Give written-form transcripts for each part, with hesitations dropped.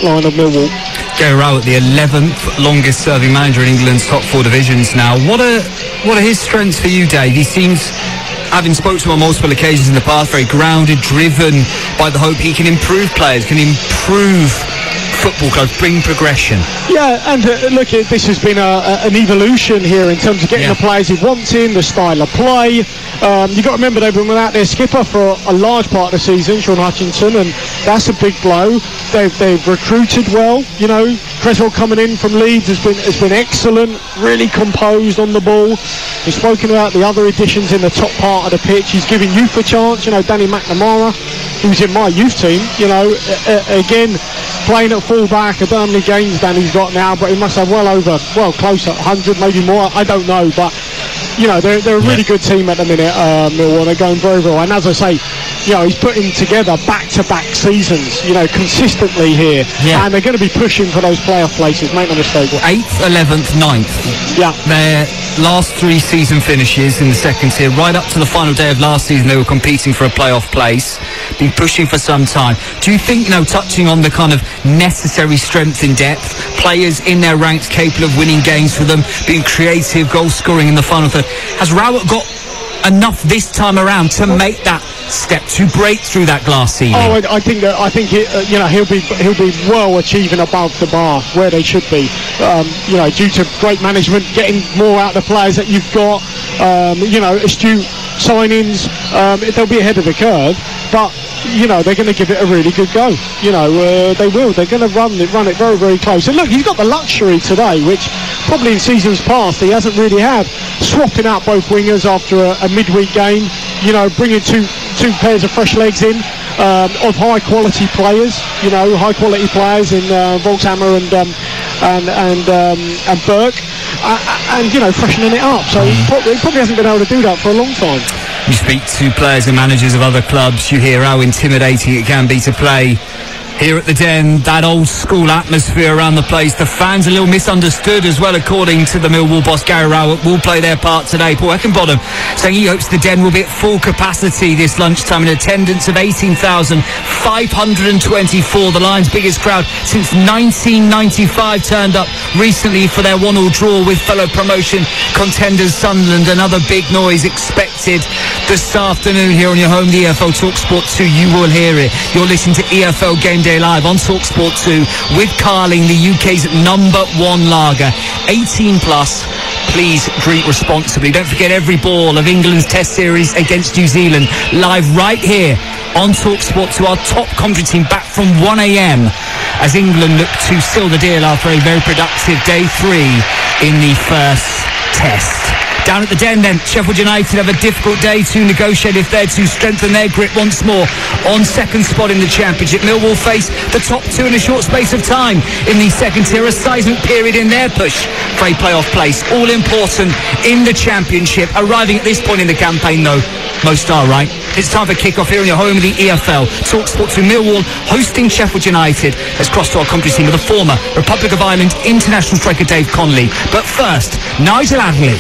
line of Millwall. Gary Rowett, the 11th longest serving manager in England's top 4 divisions now. What are his strengths for you, Dave? He seems, having spoken to him on multiple occasions in the past, very grounded, driven by the hope he can improve players, can improve football clubs, bring progression. Yeah, and look, this has been an evolution here in terms of getting the players he wants in, the style of play. You've got to remember they've been without their skipper for a large part of the season, Sean Hutchinson, and that's a big blow. They've recruited well. You know, Creswell coming in from Leeds has been excellent, really composed on the ball. We've spoken about the other additions in the top part of the pitch. He's giving youth a chance. You know, Danny McNamara, who's in my youth team, you know, again, playing at full-back. I don't know how many games Danny's got now, but he must have close to 100, maybe more. I don't know, but, you know, they're a really good team at the minute, Millwall. They're going very well. And as I say, you know, he's putting together back-to-back seasons, you know, consistently here. Yeah. And they're going to be pushing for those playoff places, make no mistake. 8th, 11th, 9th. Yeah. Their last 3 season finishes in the second tier, right up to the final day of last season, they were competing for a playoff place, been pushing for some time. Do you think, you know, touching on the kind of necessary strength in depth, players in their ranks capable of winning games for them, being creative, goal scoring in the final third, has Rowett got enough this time around to make that step, to break through that glass ceiling? I think you know, he'll be well achieving above the bar where they should be. You know, due to great management, getting more out of the players that you've got. You know, astute signings. They'll be ahead of the curve, but you know, they're going to give it a really good go. You know, they will. They're going to run it very, very close. And look, he's got the luxury today, which probably in seasons past he hasn't really had, swapping out both wingers after a midweek game. You know, bringing two pairs of fresh legs in, of high quality players. You know, high quality players in Volkshammer and Burke, and you know, freshening it up. So he probably hasn't been able to do that for a long time. You speak to players and managers of other clubs, you hear how intimidating it can be to play here at the Den. That old school atmosphere around the place. The fans a little misunderstood as well, according to the Millwall boss Gary Rowett, will play their part today. Paul Eckenbottom saying he hopes the Den will be at full capacity this lunchtime, in attendance of 18,524. The Lions' biggest crowd since 1995 turned up recently for their 1-1 draw with fellow promotion contenders Sunderland. Another big noise expected this afternoon here on your home, the EFL Talksport 2. You will hear it. You're listening to EFL Game Day Live on Talksport 2 with Carling, the UK's #1 lager. 18 plus. Please drink responsibly. Don't forget every ball of England's Test Series against New Zealand live right here on Talksport 2. Our top commentary team back from 1 a.m. as England look to seal the deal after a very productive day 3 in the first Test. Down at the Den then, Sheffield United have a difficult day to negotiate if they're to strengthen their grip once more on second spot in the Championship. Millwall face the top 2 in a short space of time in the second tier, a seismic period in their push for a playoff place. All important in the Championship. Arriving at this point in the campaign though, most are right. It's time for kick-off here in your home of the EFL. Talksport to Millwall hosting Sheffield United. Let's cross to our commentary team with the former Republic of Ireland international striker Dave Connolly. But first, Nigel Adley.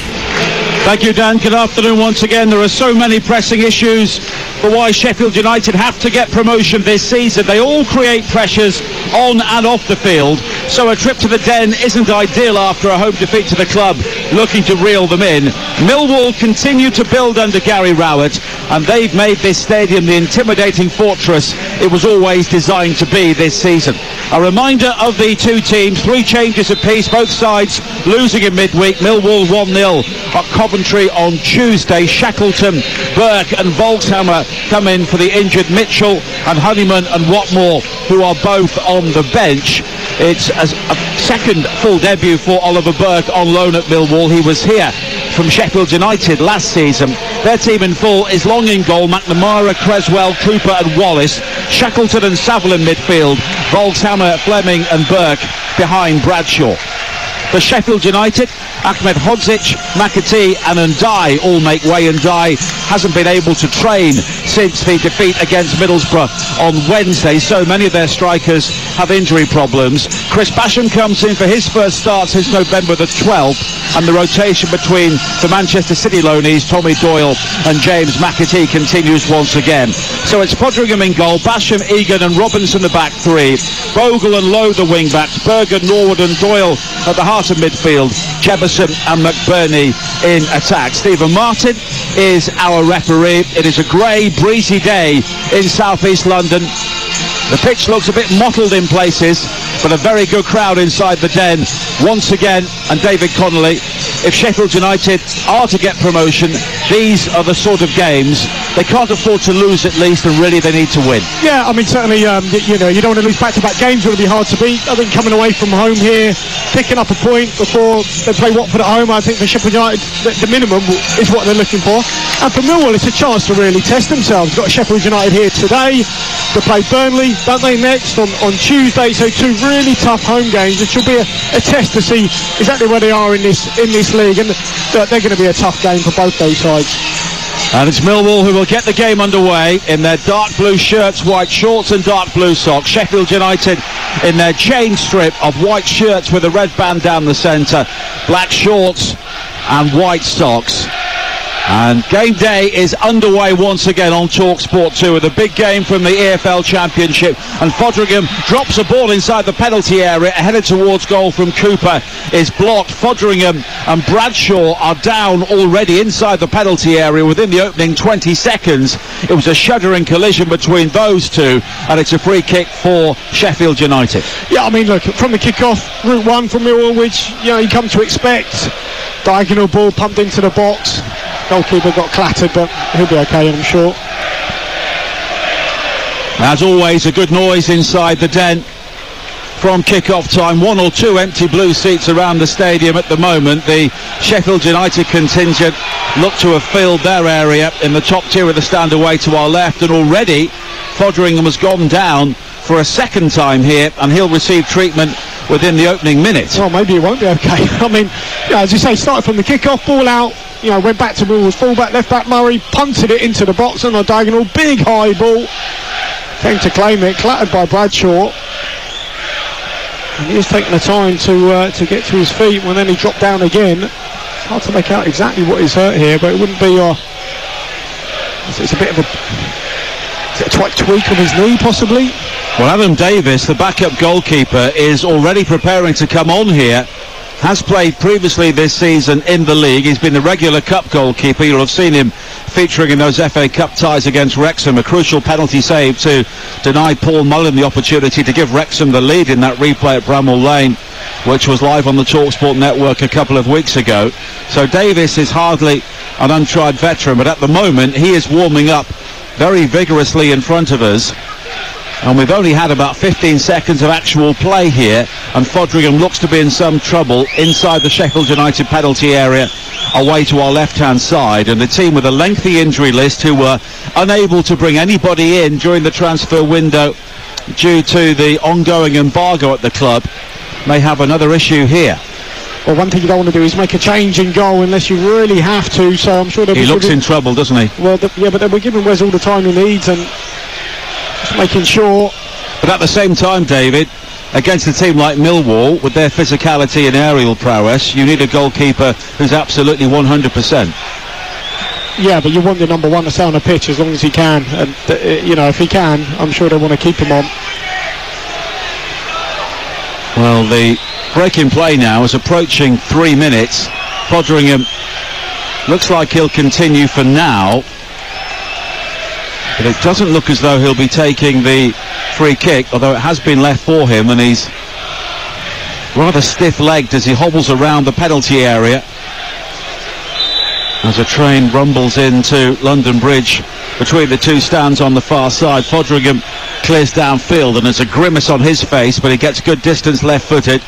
Thank you, Dan. Good afternoon once again. There are so many pressing issues for why Sheffield United have to get promotion this season. They all create pressures on and off the field, so a trip to the Den isn't ideal after a home defeat to the club, looking to reel them in. Millwall continue to build under Gary Rowett, and they've made this stadium the intimidating fortress it was always designed to be this season. A reminder of the two teams, 3 changes apiece, both sides losing in midweek. Millwall 1-0 at Coventry on Tuesday. Shackleton, Burke and Volkshammer come in for the injured Mitchell and Honeyman and Watmore, who are both on the bench. It's a second full debut for Oliver Burke on loan at Millwall. He was here from Sheffield United last season. Their team in full is Long in goal, McNamara, Creswell, Cooper and Wallace, Shackleton and Saville in midfield, Volkshammer, Fleming and Burke behind Bradshaw. For Sheffield United, Ahmed Hodzic, McAtee and Ndai all make way. Ndai hasn't been able to train since the defeat against Middlesbrough on Wednesday, so many of their strikers have injury problems. Chris Basham comes in for his first start since November the 12th, and the rotation between the Manchester City loanees, Tommy Doyle and James McAtee, continues once again. So it's Foderingham in goal, Basham, Egan and Robinson the back three, Bogle and Lowe the wing backs, Berger, Norwood and Doyle at the heart of midfield, Jefferson and McBurney in attack. Stephen Martin is our referee. It is a grey, breezy day in southeast London. The pitch looks a bit mottled in places, but a very good crowd inside the Den once again. And David Connolly, if Sheffield United are to get promotion, these are the sort of games they can't afford to lose, at least, and really they need to win. Yeah, I mean, certainly, you don't want to lose back-to-back games. It will be hard to beat. I think coming away from home here, picking up a point before they play Watford at home, I think for Sheffield United, the minimum is what they're looking for. And for Millwall, it's a chance to really test themselves. Got Sheffield United here today to play Burnley, don't they, next on Tuesday. So two really tough home games. It should be a test to see exactly where they are in this league, and they're going to be a tough game for both those sides. And it's Millwall who will get the game underway in their dark blue shirts, white shorts and dark blue socks. Sheffield United in their chain strip of white shirts with a red band down the centre, black shorts and white socks. And game day is underway once again on Talksport 2 with a big game from the EFL Championship. And Foderingham drops a ball inside the penalty area, headed towards goal from Cooper, is blocked. Foderingham and Bradshaw are down already inside the penalty area within the opening 20 seconds. It was a shuddering collision between those two, and it's a free kick for Sheffield United. Yeah, I mean, look, from the kick-off, route one from Millwall, which, you come to expect. Diagonal ball pumped into the box. Goalkeeper got clattered, but he'll be okay, I'm sure. As always, a good noise inside the Den from kick-off time. One or two empty blue seats around the stadium at the moment. The Sheffield United contingent look to have filled their area in the top tier of the stand away to our left, and already Foderingham has gone down for a second time here, and he'll receive treatment within the opening minute. Well, maybe it won't be okay. I mean, as you say, started from the kick-off, ball out, went back to Millwall's full-back, left-back Murray, punted it into the box on a diagonal, big high ball, came to claim it, clattered by Bradshaw, and he was taking the time to get to his feet. When then he dropped down again. It's hard to make out exactly what he's hurt here, but it wouldn't be it's a bit of a tweak on his knee, possibly. Well, Adam Davis, the backup goalkeeper, is already preparing to come on here. Has played previously this season in the league. He's been the regular cup goalkeeper. You'll have seen him featuring in those FA Cup ties against Wrexham. A crucial penalty save to deny Paul Mullen the opportunity to give Wrexham the lead in that replay at Bramall Lane, which was live on the Talksport network a couple of weeks ago. So Davis is hardly an untried veteran, but at the moment he is warming up very vigorously in front of us. And we've only had about 15 seconds of actual play here, and Foderingham looks to be in some trouble inside the Sheffield United penalty area away to our left-hand side. And the team with a lengthy injury list, who were unable to bring anybody in during the transfer window due to the ongoing embargo at the club, may have another issue here. Well, one thing you don't want to do is make a change in goal unless you really have to, so I'm sure he looks in trouble, doesn't he? Well, yeah, but they were giving Wes all the time he needs, and just making sure. But at the same time, David, against a team like Millwall, with their physicality and aerial prowess, you need a goalkeeper who's absolutely 100%. Yeah, but you want the number one to stay on the pitch as long as he can, and if he can, I'm sure they want to keep him on. Well, the break in play now is approaching 3 minutes. Foderingham looks like he'll continue for now, but it doesn't look as though he'll be taking the free kick, although it has been left for him, and he's rather stiff-legged as he hobbles around the penalty area as a train rumbles into London Bridge between the two stands on the far side. Foderingham clears downfield, and there's a grimace on his face, but he gets good distance left-footed,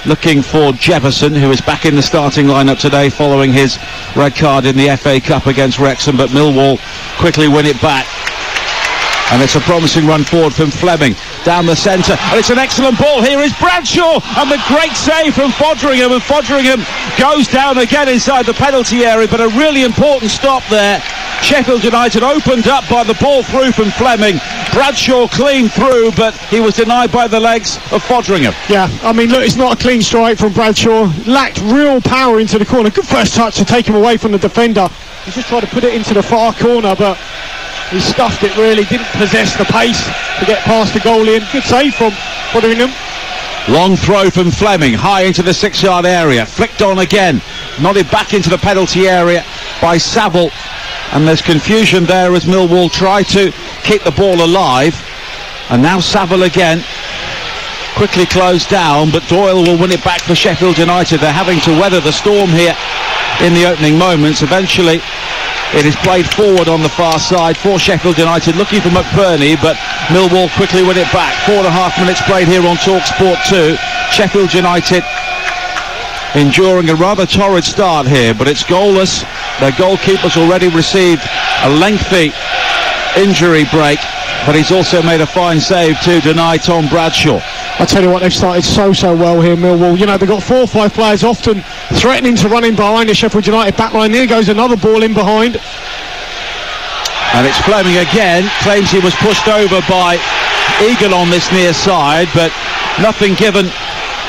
looking for Jefferson, who is back in the starting lineup today following his red card in the FA Cup against Wrexham. But Millwall quickly win it back, and it's a promising run forward from Fleming down the centre, and it's an excellent ball. Here is Bradshaw, and the great save from Foderingham, and Foderingham goes down again inside the penalty area, but a really important stop there. Sheffield United opened up by the ball through from Fleming, Bradshaw clean through, but he was denied by the legs of Foderingham. Yeah, I mean, look, it's not a clean strike from Bradshaw. Lacked real power into the corner. Good first touch to take him away from the defender. He just tried to put it into the far corner, but he stuffed it really. Didn't possess the pace to get past the goalie. And good save from Foderingham. Long throw from Fleming, high into the 6-yard area. Flicked on again. Nodded back into the penalty area by Saville. And there's confusion there as Millwall try to keep the ball alive. And now Saville again. Quickly closed down, but Doyle will win it back for Sheffield United. They're having to weather the storm here in the opening moments. Eventually, it is played forward on the far side for Sheffield United, looking for McBurney, but Millwall quickly win it back. 4.5 minutes played here on Talksport 2. Sheffield United enduring a rather torrid start here, but it's goalless. Their goalkeeper's already received a lengthy injury break, but he's also made a fine save to deny Tom Bradshaw. I tell you what, they've started so well here, Millwall. You know, they've got 4 or 5 players often threatening to run in behind the Sheffield United backline. There goes another ball in behind. And it's Fleming again. Claims he was pushed over by Egan on this near side, but nothing given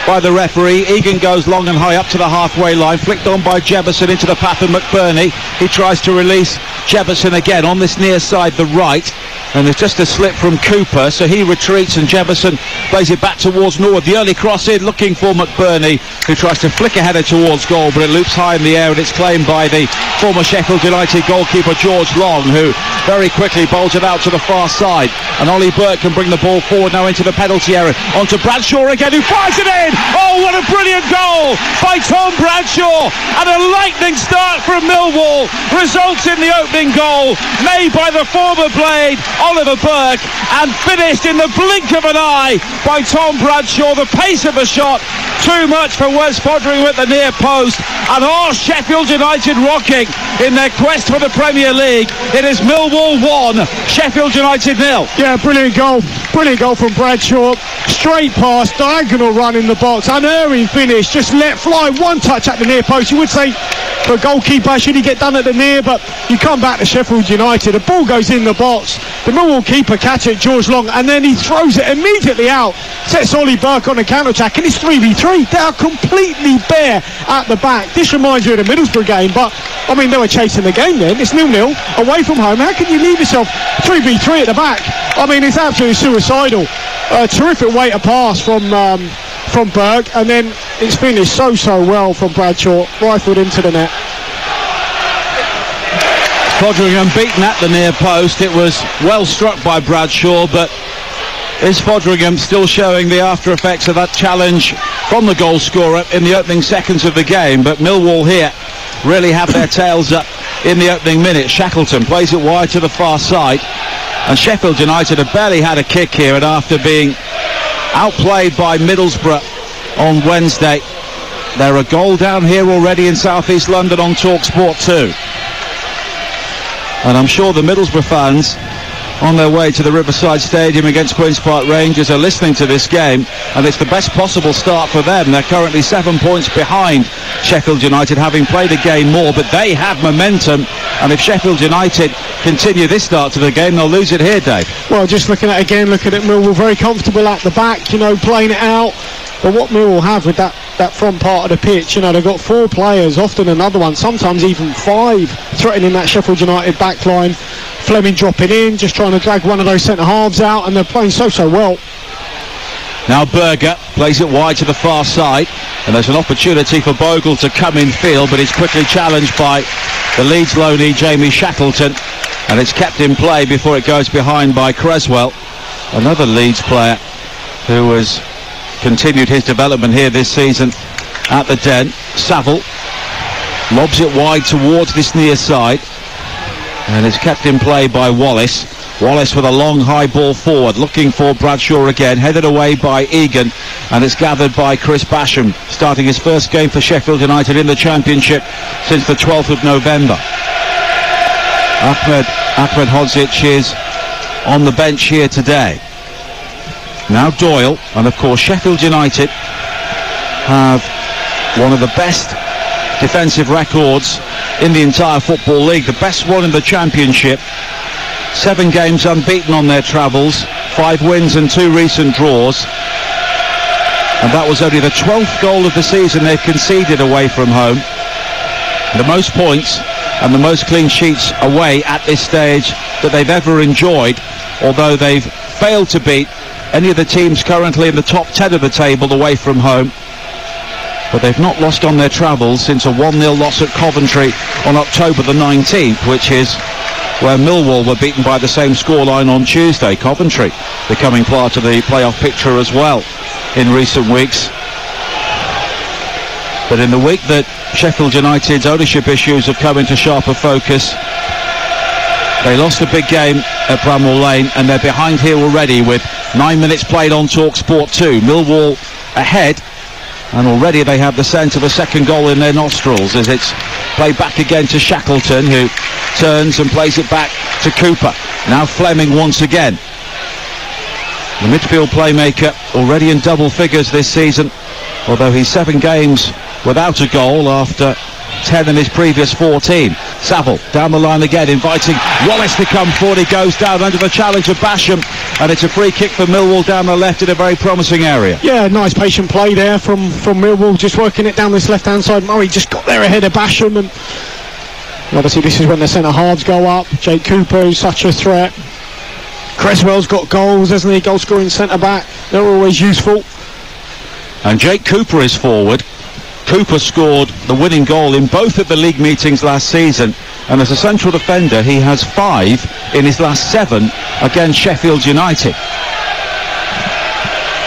by the referee. Egan goes long and high up to the halfway line, flicked on by Jefferson into the path of McBurney. He tries to release Jefferson again on this near side, the right, and there's just a slip from Cooper, so he retreats and Jefferson plays it back towards Norwood. The early cross in, looking for McBurney, who tries to flick a header towards goal, but it loops high in the air and it's claimed by the former Sheffield United goalkeeper George Long, who very quickly bowls it out to the far side, and Ollie Burke can bring the ball forward now into the penalty area, onto Bradshaw again, who fires it in. Oh, what a brilliant goal by Tom Bradshaw, and a lightning start from Millwall results in the opening goal made by the former Blade Oliver Burke, and finished in the blink of an eye by Tom Bradshaw. The pace of the shot too much for Wes Foderingham at the near post, and Sheffield United rocking in their quest for the Premier League. It is Millwall 1, Sheffield United 0. Yeah, brilliant goal from Bradshaw. Straight pass, diagonal run in the box, unerring finish, just let fly, one touch at the near post. You would say for a goalkeeper, should he get done at the near, but you come back to Sheffield United, the ball goes in the box, the Millwall keeper catch it, George Long, and then he throws it immediately out, sets Ollie Burke on a counter-attack, and it's 3v3. They are completely bare at the back. This reminds you of the Middlesbrough game, but I mean, they were chasing the game then. It's 0-0 away from home. How can you leave yourself 3v3 at the back? I mean, it's absolutely suicidal. Terrific way to pass from Burke, and then it's finished so well from Bradshaw, rifled into the net. Foderingham beaten at the near post. It was well struck by Bradshaw, but is Foderingham still showing the after effects of that challenge from the goal scorer in the opening seconds of the game? But Millwall here really have their tails up in the opening minute. Shackleton plays it wide to the far side, and Sheffield United have barely had a kick here, and after being outplayed by Middlesbrough on Wednesday, they're a goal down here already in South East London on Talksport 2. And I'm sure the Middlesbrough fans on their way to the Riverside Stadium against Queen's Park Rangers are listening to this game, and it's the best possible start for them. They're currently 7 points behind Sheffield United, having played a game more, but they have momentum, and if Sheffield United continue this start to the game, they'll lose it here, Dave. Well, just looking at Millwall, very comfortable at the back, you know, playing it out. But what Millwall have with that front part of the pitch, you know, they've got 4 players, often another one, sometimes even 5, threatening that Sheffield United back line. Fleming dropping in, just trying to drag one of those centre-halves out, and they're playing so well. Now Berger plays it wide to the far side, and there's an opportunity for Bogle to come in field, but he's quickly challenged by the Leeds loanee Jamie Shackleton, and it's kept in play before it goes behind by Creswell, another Leeds player who has continued his development here this season at the Den. Saville lobs it wide towards this near side, and it's kept in play by Wallace. Wallace with a long high ball forward, looking for Bradshaw again, headed away by Egan, and it's gathered by Chris Basham, starting his first game for Sheffield United in the Championship since the 12th of November. Ahmed Hodzic is on the bench here today. Now Doyle, and of course Sheffield United have one of the best defensive records in the entire Football League, the best one in the Championship. 7 games unbeaten on their travels, 5 wins and 2 recent draws. And that was only the 12th goal of the season they've conceded away from home. The most points and the most clean sheets away at this stage that they've ever enjoyed, although they've failed to beat any of the teams currently in the top 10 of the table away from home. But they've not lost on their travels since a 1-0 loss at Coventry on October the 19th, which is where Millwall were beaten by the same scoreline on Tuesday. Coventry becoming part of the playoff picture as well in recent weeks. But in the week that Sheffield United's ownership issues have come into sharper focus, they lost a big game at Bramall Lane, and they're behind here already with 9 minutes played on Talksport 2. Millwall ahead, and already they have the scent of a second goal in their nostrils as it's played back again to Shackleton, who turns and plays it back to Cooper. Now Fleming once again. The midfield playmaker already in double figures this season, although he's 7 games without a goal after 10 in his previous 14. Saville down the line again, inviting Wallace to come forward. He goes down under the challenge of Basham, and it's a free kick for Millwall down the left in a very promising area. Yeah, nice patient play there from Millwall, just working it down this left-hand side. Murray just got there ahead of Basham, and obviously this is when the centre-halves go up. Jake Cooper is such a threat. Cresswell's got goals, hasn't he? Goal-scoring centre-back. They're always useful. And Jake Cooper is forward. Cooper scored the winning goal in both of the league meetings last season, and as a central defender he has 5 in his last 7 against Sheffield United.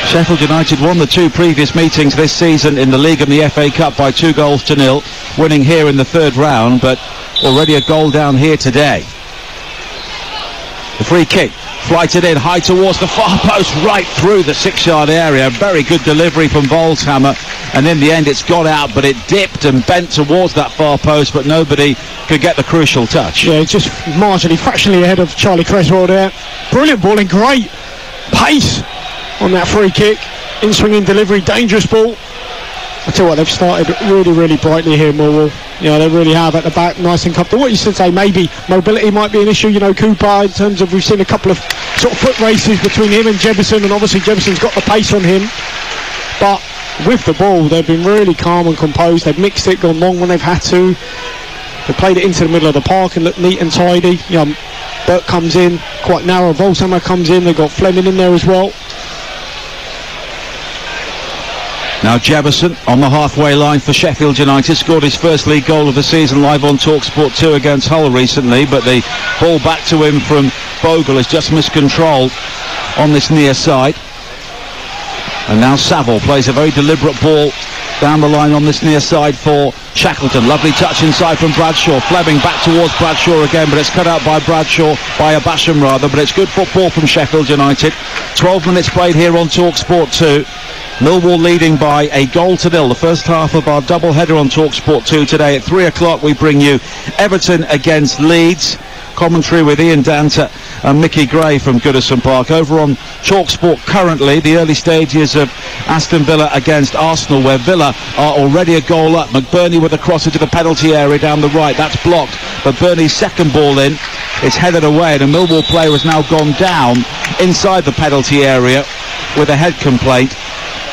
Sheffield United won the 2 previous meetings this season in the league and the FA Cup by 2-0, winning here in the 3rd round, but already a goal down here today. The free kick flighted in high towards the far post, right through the 6-yard area. Very good delivery from Volshammer, and in the end it's got out, but it dipped and bent towards that far post, but nobody could get the crucial touch. Yeah, just marginally, fractionally ahead of Charlie Cresswell there. Brilliant ball and great pace on that free kick. In-swinging delivery, dangerous ball. I tell you what, they've started really, really brightly here, Millwall. You know, they really have at the back, nice and comfortable. What you should say, maybe mobility might be an issue. You know, Cooper, in terms of, we've seen a couple of sort of foot races between him and Jefferson, and obviously Jefferson's got the pace on him. But with the ball, they've been really calm and composed. They've mixed it, gone long when they've had to. They played it into the middle of the park and looked neat and tidy. You know, Burt comes in, quite narrow. Volshammer comes in. They've got Fleming in there as well. Now Jefferson on the halfway line for Sheffield United, scored his first league goal of the season live on Talksport 2 against Hull recently, but the ball back to him from Bogle is just miscontrolled on this near side. And now Saville plays a very deliberate ball down the line on this near side for Shackleton. Lovely touch inside from Bradshaw. Fleming back towards Bradshaw again, but it's cut out by Bradshaw, by Basham rather, but it's good football from Sheffield United. 12 minutes played here on Talksport 2. Millwall leading by 1-0. The first half of our double header on Talksport 2 today. At 3 o'clock we bring you Everton against Leeds. Commentary with Ian Danter and Mickey Gray from Goodison Park. Over on Talksport currently, the early stages of Aston Villa against Arsenal, where Villa are already a goal up. McBurney with a cross into the penalty area down the right. That's blocked, but Burney's second ball in is headed away, and a Millwall player has now gone down inside the penalty area with a head complaint,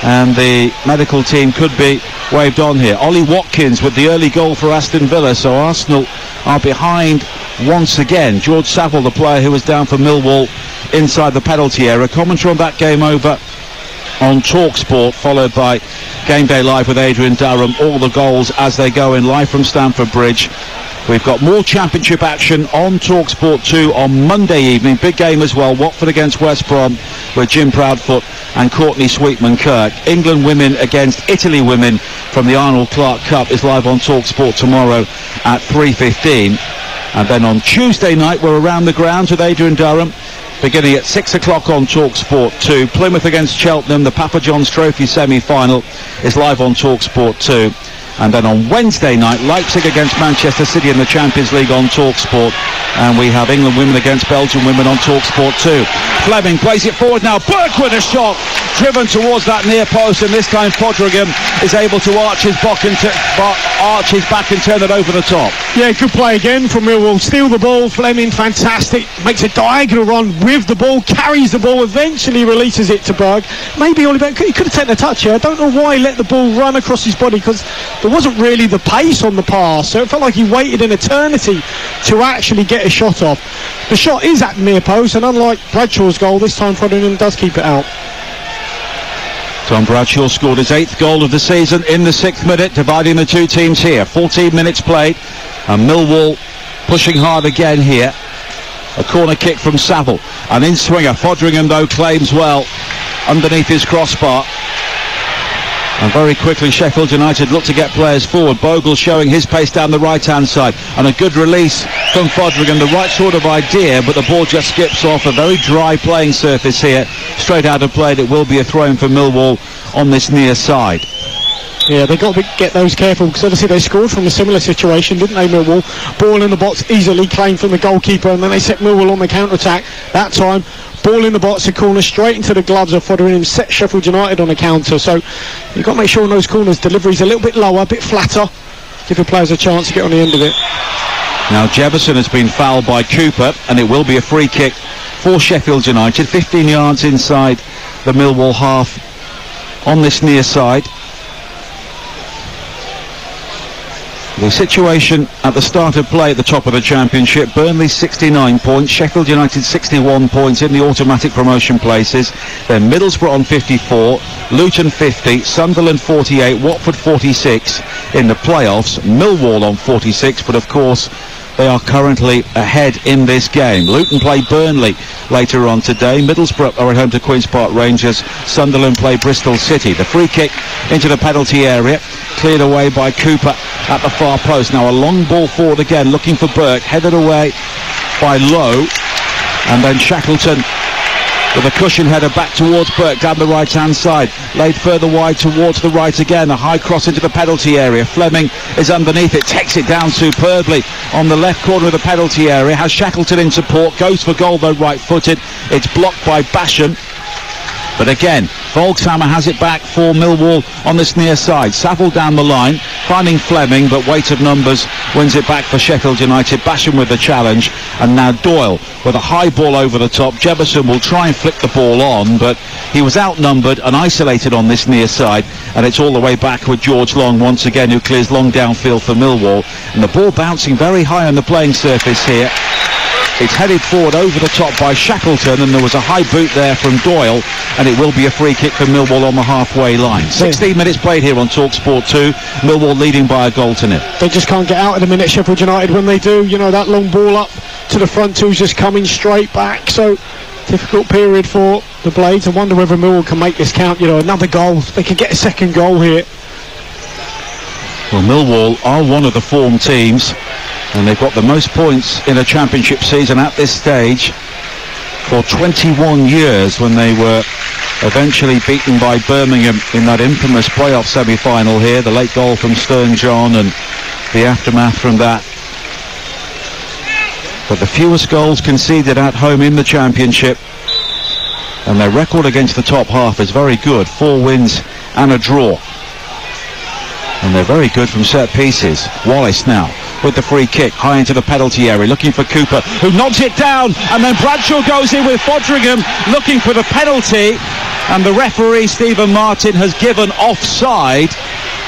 and the medical team could be waved on here. Ollie Watkins with the early goal for Aston Villa, so Arsenal are behind once again. George Saville, the player who was down for Millwall inside the penalty area. Commentary on that game over on Talksport, followed by Game Day Live with Adrian Durham. All the goals as they go in live from Stamford Bridge. We've got more championship action on Talksport 2 on Monday evening. Big game as well, Watford against West Brom with Jim Proudfoot and Courtney Sweetman-Kirk. England women against Italy women from the Arnold Clark Cup is live on Talksport tomorrow at 3:15. And then on Tuesday night we're around the grounds with Adrian Durham, beginning at 6 o'clock on Talksport 2. Plymouth against Cheltenham, the Papa John's Trophy semi-final is live on Talksport 2. And then on Wednesday night, Leipzig against Manchester City in the Champions League on Talksport. And we have England women against Belgium women on Talksport too. Fleming plays it forward now. Burke with a shot. Driven towards that near post. And this time Fodringham is able to arch his back and turn it over the top. Yeah, good play again from Millwall. Steal the ball. Fleming, fantastic. Makes a diagonal run with the ball. Carries the ball. Eventually releases it to Berg. Maybe Oliver, he could have taken a touch here. I don't know why he let the ball run across his body, because there wasn't really the pace on the pass, so it felt like he waited an eternity to actually get a shot off. The shot is at near post, and unlike Bradshaw's goal, this time Fodringham does keep it out. Tom Bradshaw scored his 8th goal of the season in the 6th minute, dividing the two teams here. 14 minutes played, and Millwall pushing hard again here. A corner kick from Saville, an in-swinger. Fodringham, though, claims well underneath his crossbar. And very quickly Sheffield United look to get players forward. Bogle showing his pace down the right-hand side, and a good release from Fodringham. The right sort of idea, but the ball just skips off a very dry playing surface here. Straight out of play. It will be a throw-in for Millwall on this near side. Yeah, they've got to get those careful, because obviously they scored from a similar situation, didn't they, Millwall? Ball in the box, easily claimed from the goalkeeper, and then they set Millwall on the counter-attack. That time, ball in the box, a corner straight into the gloves of Fodringham, set Sheffield United on a counter. So you've got to make sure on those corners delivery's a little bit lower, a bit flatter, give the players a chance to get on the end of it. Now Jefferson has been fouled by Cooper, and it will be a free kick for Sheffield United, 15 yards inside the Millwall half on this near side. The situation at the start of play at the top of the Championship: Burnley 69 points, Sheffield United 61 points in the automatic promotion places. Then Middlesbrough on 54, Luton 50, Sunderland 48, Watford 46 in the playoffs, Millwall on 46, but of course they are currently ahead in this game. Luton play Burnley later on today. Middlesbrough are at home to Queen's Park Rangers. Sunderland play Bristol City. The free kick into the penalty area, cleared away by Cooper at the far post. Now a long ball forward again, looking for Burke, headed away by Lowe, and then Shackleton with a cushion header back towards Burke down the right-hand side, laid further wide towards the right again. A high cross into the penalty area. Fleming is underneath it, takes it down superbly on the left corner of the penalty area, has Shackleton in support, goes for goal though right-footed. It's blocked by Basham. But again, Volkshammer has it back for Millwall on this near side. Saville down the line, finding Fleming, but weight of numbers wins it back for Sheffield United. Basham with the challenge, and now Doyle with a high ball over the top. Jefferson will try and flick the ball on, but he was outnumbered and isolated on this near side, and it's all the way back with George Long once again, who clears long downfield for Millwall. And the ball bouncing very high on the playing surface here. It's headed forward over the top by Shackleton, and there was a high boot there from Doyle, and it will be a free kick for Millwall on the halfway line. 16 minutes played here on Talksport 2. Millwall leading by a goal to nil. They just can't get out in a minute, Sheffield United. When they do, you know, that long ball up to the front two's just coming straight back. So difficult period for the Blades. I wonder whether Millwall can make this count. You know, another goal. They could get a second goal here. Well, Millwall are one of the form teams, and they've got the most points in a Championship season at this stage for 21 years, when they were eventually beaten by Birmingham in that infamous playoff semi-final here. The late goal from Stern John and the aftermath from that. But the fewest goals conceded at home in the Championship, and their record against the top half is very good. 4 wins and a draw. And they're very good from set pieces. Wallace now with the free kick, high into the penalty area, looking for Cooper, who knocks it down, and then Bradshaw goes in with Fodringham looking for the penalty, and the referee Stephen Martin has given offside,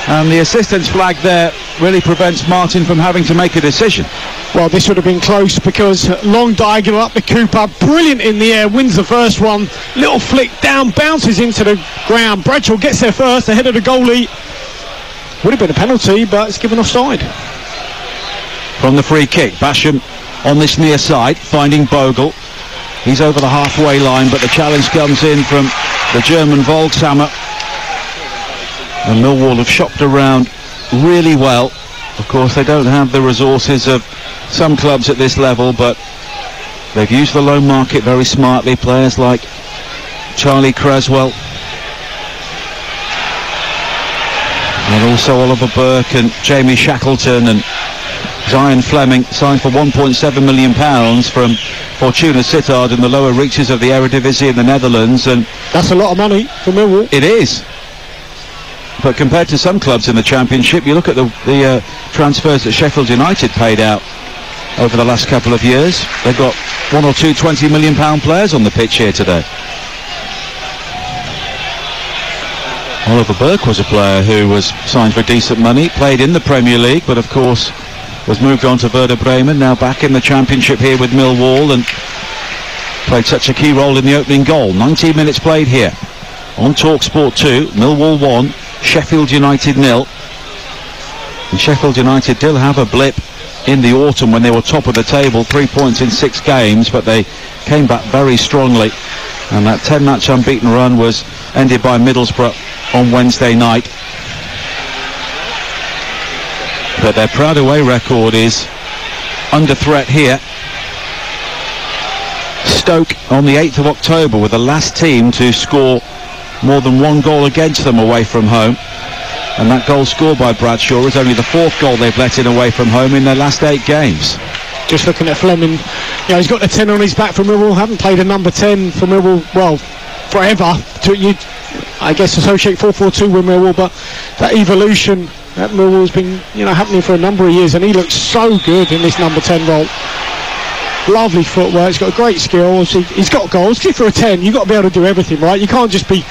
and the assistant's flag there really prevents Martin from having to make a decision. Well, this would have been close, because long diagonal up to Cooper, brilliant in the air, wins the first one, little flick down, bounces into the ground. Bradshaw gets there first, ahead of the goalie. Would have been a penalty, but it's given offside. From the free kick, Basham on this near side, finding Bogle. He's over the halfway line, but the challenge comes in from the German Volkshammer. And Millwall have shopped around really well. Of course, they don't have the resources of some clubs at this level, but they've used the loan market very smartly. Players like Charlie Creswell, And also Oliver Burke and Jamie Shackleton and Zion Fleming signed for £1.7 million from Fortuna Sittard in the lower reaches of the Eredivisie in the Netherlands. And that's a lot of money for Millwall. It is. But compared to some clubs in the Championship, you look at the transfers that Sheffield United paid out over the last couple of years. They've got one or two £20 million players on the pitch here today. Oliver Burke was a player who was signed for decent money, played in the Premier League, but of course was moved on to Werder Bremen, now back in the Championship here with Millwall, and played such a key role in the opening goal. 19 minutes played here on Talksport 2, Millwall 1, Sheffield United 0. And Sheffield United did have a blip in the autumn when they were top of the table, 3 points in 6 games, but they came back very strongly, and that 10-match unbeaten run was ended by Middlesbrough on Wednesday night. But their proud away record is under threat here. Stoke on the 8th of October were the last team to score more than one goal against them away from home, and that goal scored by Bradshaw is only the 4th goal they've let in away from home in their last 8 games. Just looking at Fleming, you know, he's got the 10 on his back for Millwall. Haven't played a number 10 for Millwall, well, forever. I guess associate 4-4-2 with Millwall, but that evolution at Millwall's been, you know, happening for a number of years, and he looks so good in this number 10 role. Lovely footwork, he's got great skills, he's got goals. If you're a 10, you've got to be able to do everything, right? You can't just be,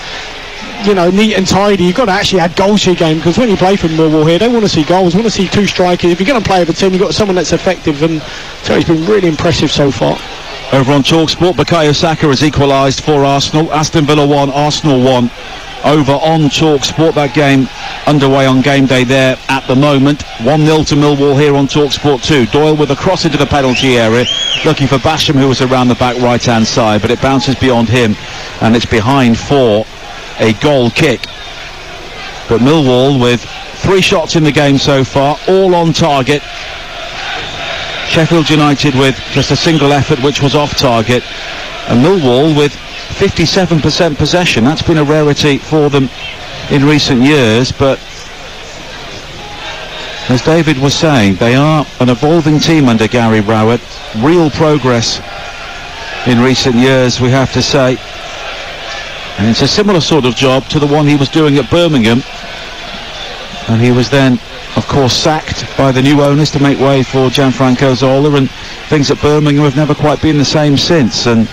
you know, neat and tidy. You've got to actually add goals to your game, because when you play for Millwall here, they want to see goals, want to see 2 strikers. If you're going to play with a 10, you've got someone that's effective, and so he's been really impressive so far. Over on Talksport, Bukayo Saka has equalised for Arsenal. Aston Villa 1, Arsenal 1. Over on Talksport, that game underway on game day there at the moment. 1-0 to Millwall here on Talksport 2. Doyle with a cross into the penalty area, looking for Basham, who was around the back right-hand side, but it bounces beyond him, and it's behind for a goal kick. But Millwall with 3 shots in the game so far, all on target. Sheffield United with just a single effort which was off target, and Millwall with 57% possession. That's been a rarity for them in recent years, but as David was saying, they are an evolving team under Gary Rowett. Real progress in recent years, we have to say, and it's a similar sort of job to the one he was doing at Birmingham, and he was then of course sacked by the new owners to make way for Gianfranco Zola, and things at Birmingham have never quite been the same since. And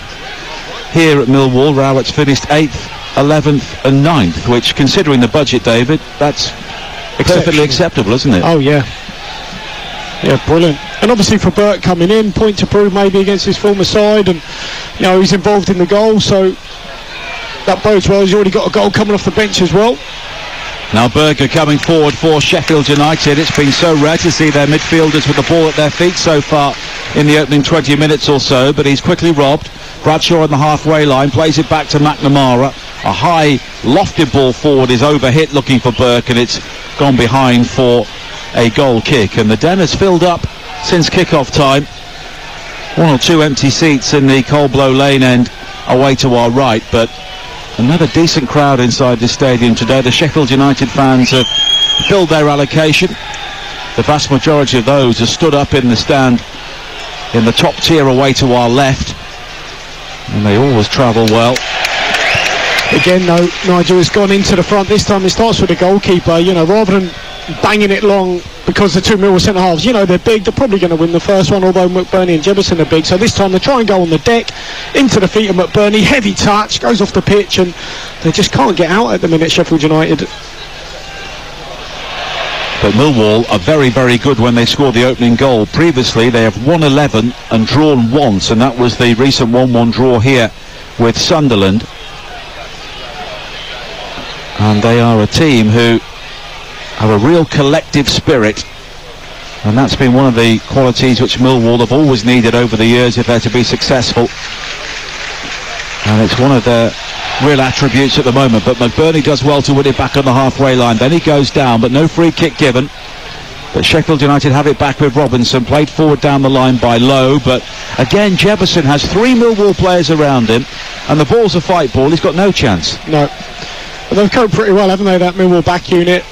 here at Millwall, Rowett's finished 8th, 11th and 9th, which, considering the budget, David, that's perfectly acceptable, isn't it? Oh yeah, yeah, brilliant. And obviously for Burke coming in, point to prove maybe against his former side, and you know, he's involved in the goal, so that bodes well. He's already got a goal coming off the bench as well. Now Berger coming forward for Sheffield United. It's been so rare to see their midfielders with the ball at their feet so far in the opening 20 minutes or so, but he's quickly robbed. Bradshaw on the halfway line, plays it back to McNamara. A high lofted ball forward is overhit looking for Burke, and it's gone behind for a goal kick. And the Den has filled up since kick-off time. 1 or 2 empty seats in the Coldblow Lane end away to our right, but another decent crowd inside the stadium today. The Sheffield United fans have filled their allocation. The vast majority of those have stood up in the stand in the top tier away to our left, and they always travel well. Again though, Nigel has gone into the front. This time it starts with the goalkeeper, you know, rather than banging it long, because the 2 Millwall centre halves, you know, they're big, they're probably going to win the first one, although McBurney and Jefferson are big, so this time they try and go on the deck into the feet of McBurney. Heavy touch, goes off the pitch, and they just can't get out at the minute, Sheffield United. But Millwall are very, very good when they score the opening goal. Previously they have won 11 and drawn once, and that was the recent 1-1 draw here with Sunderland. And they are a team who have a real collective spirit, and that's been one of the qualities which Millwall have always needed over the years if they're to be successful, and it's one of their real attributes at the moment. But McBurney does well to win it back on the halfway line, then he goes down, but no free kick given. But Sheffield United have it back with Robinson, played forward down the line by Lowe, but again Jefferson has 3 Millwall players around him, and the ball's a fight ball. He's got no chance. No, but they've coped pretty well, haven't they, that Millwall back unit?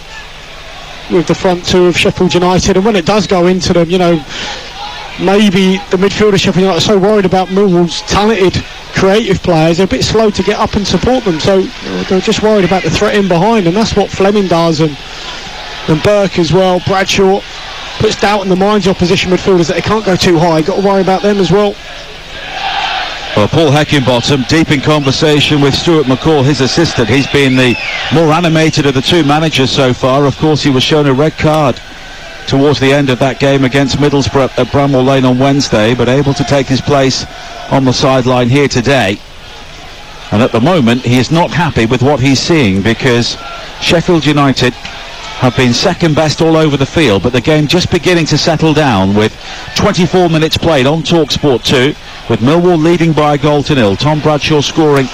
with the front two of Sheffield United, and when it does go into them, you know, maybe the midfielder Sheffield United are so worried about Millwall's talented creative players, they're a bit slow to get up and support them, so they're just worried about the threat in behind, and that's what Fleming does, and Burke as well. Bradshaw puts doubt in the minds of opposition midfielders that they can't go too high. Got to worry about them as well. Well, Paul Heckingbottom deep in conversation with Stuart McCall, his assistant. He's been the more animated of the two managers so far. Of course, he was shown a red card towards the end of that game against Middlesbrough at Bramwell Lane on Wednesday, but able to take his place on the sideline here today. And at the moment, he is not happy with what he's seeing, because Sheffield United have been second best all over the field, but the game just beginning to settle down with 24 minutes played on Talksport 2, with Millwall leading by a goal to nil. Tom Bradshaw scoring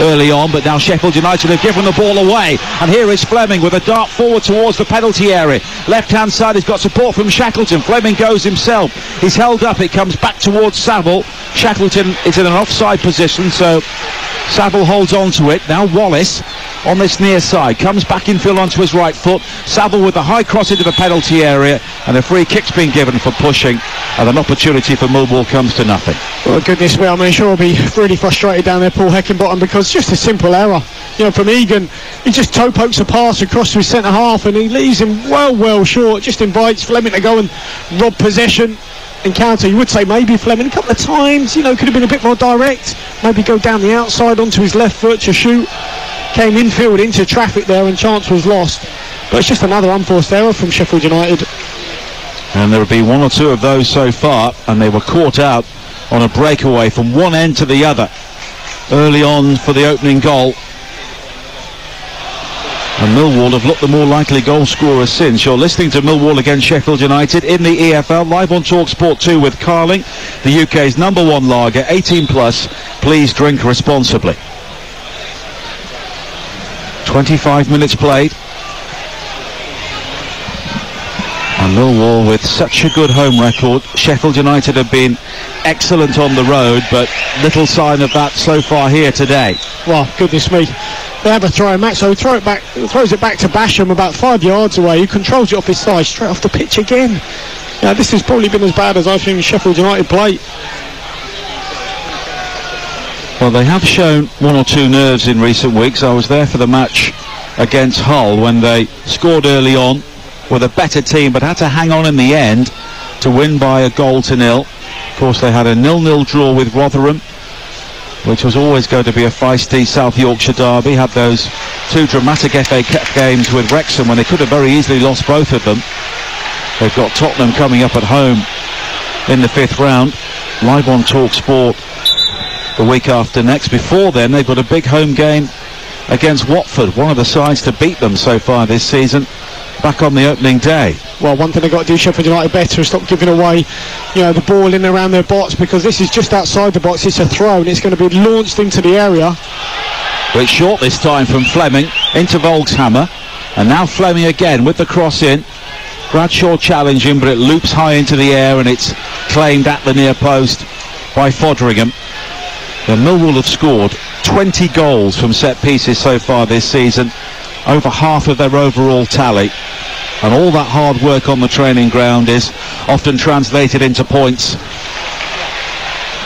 early on, but now Sheffield United have given the ball away, and here is Fleming with a dart forward towards the penalty area. Left hand side, he's got support from Shackleton. Fleming goes himself, he's held up, it comes back towards Saville. Shackleton is in an offside position, so Saville holds on to it. Now Wallace on this near side comes back infield onto his right foot. Saville with a high cross into the penalty area, and a free kick's been given for pushing, and an opportunity for Millwall comes to nothing. Well, goodness me, I mean, sure will be really frustrated down there, Paul Heckingbottom, because just a simple error, you know, from Egan. He just toe pokes a pass across to his centre half, and he leaves him well short. Just invites Fleming to go and rob possession. Encounter, you would say maybe Fleming a couple of times, you know, could have been a bit more direct, maybe go down the outside onto his left foot to shoot. Came infield into traffic there, and chance was lost. But it's just another unforced error from Sheffield United. And there have been one or two of those so far, and they were caught out on a breakaway from one end to the other early on for the opening goal. And Millwall have looked the more likely goal scorers since. You're listening to Millwall against Sheffield United in the EFL, live on Talksport 2 with Carling, the UK's #1 lager, 18 plus. Please drink responsibly. 25 minutes played. And Millwall with such a good home record. Sheffield United have been excellent on the road, but little sign of that so far here today. Well, goodness me. They have a throw, Maxo throws it back to Basham about 5 yards away. He controls it off his side, straight off the pitch again. Now, this has probably been as bad as I've seen Sheffield United play. Well, they have shown one or two nerves in recent weeks. I was there for the match against Hull when they scored early on with a better team, but had to hang on in the end to win by a goal to nil. Of course, they had a 0-0 draw with Rotherham, which was always going to be a feisty South Yorkshire derby. Had those two dramatic FA Cup games with Wrexham when they could have very easily lost both of them. They've got Tottenham coming up at home in the 5th round, live on Talksport the week after next. Before then, they've got a big home game against Watford, one of the sides to beat them so far this season, back on the opening day. Well, one thing they've got to do, Sheffield United, better is stop giving away, you know, the ball in and around their box, because this is just outside the box. It's a throw, and it's going to be launched into the area. But it's short this time from Fleming into Volkshammer, and now Fleming again with the cross in. Bradshaw challenging, but it loops high into the air, and it's claimed at the near post by Foderingham. The Millwall have scored 20 goals from set pieces so far this season, over half of their overall tally, and all that hard work on the training ground is often translated into points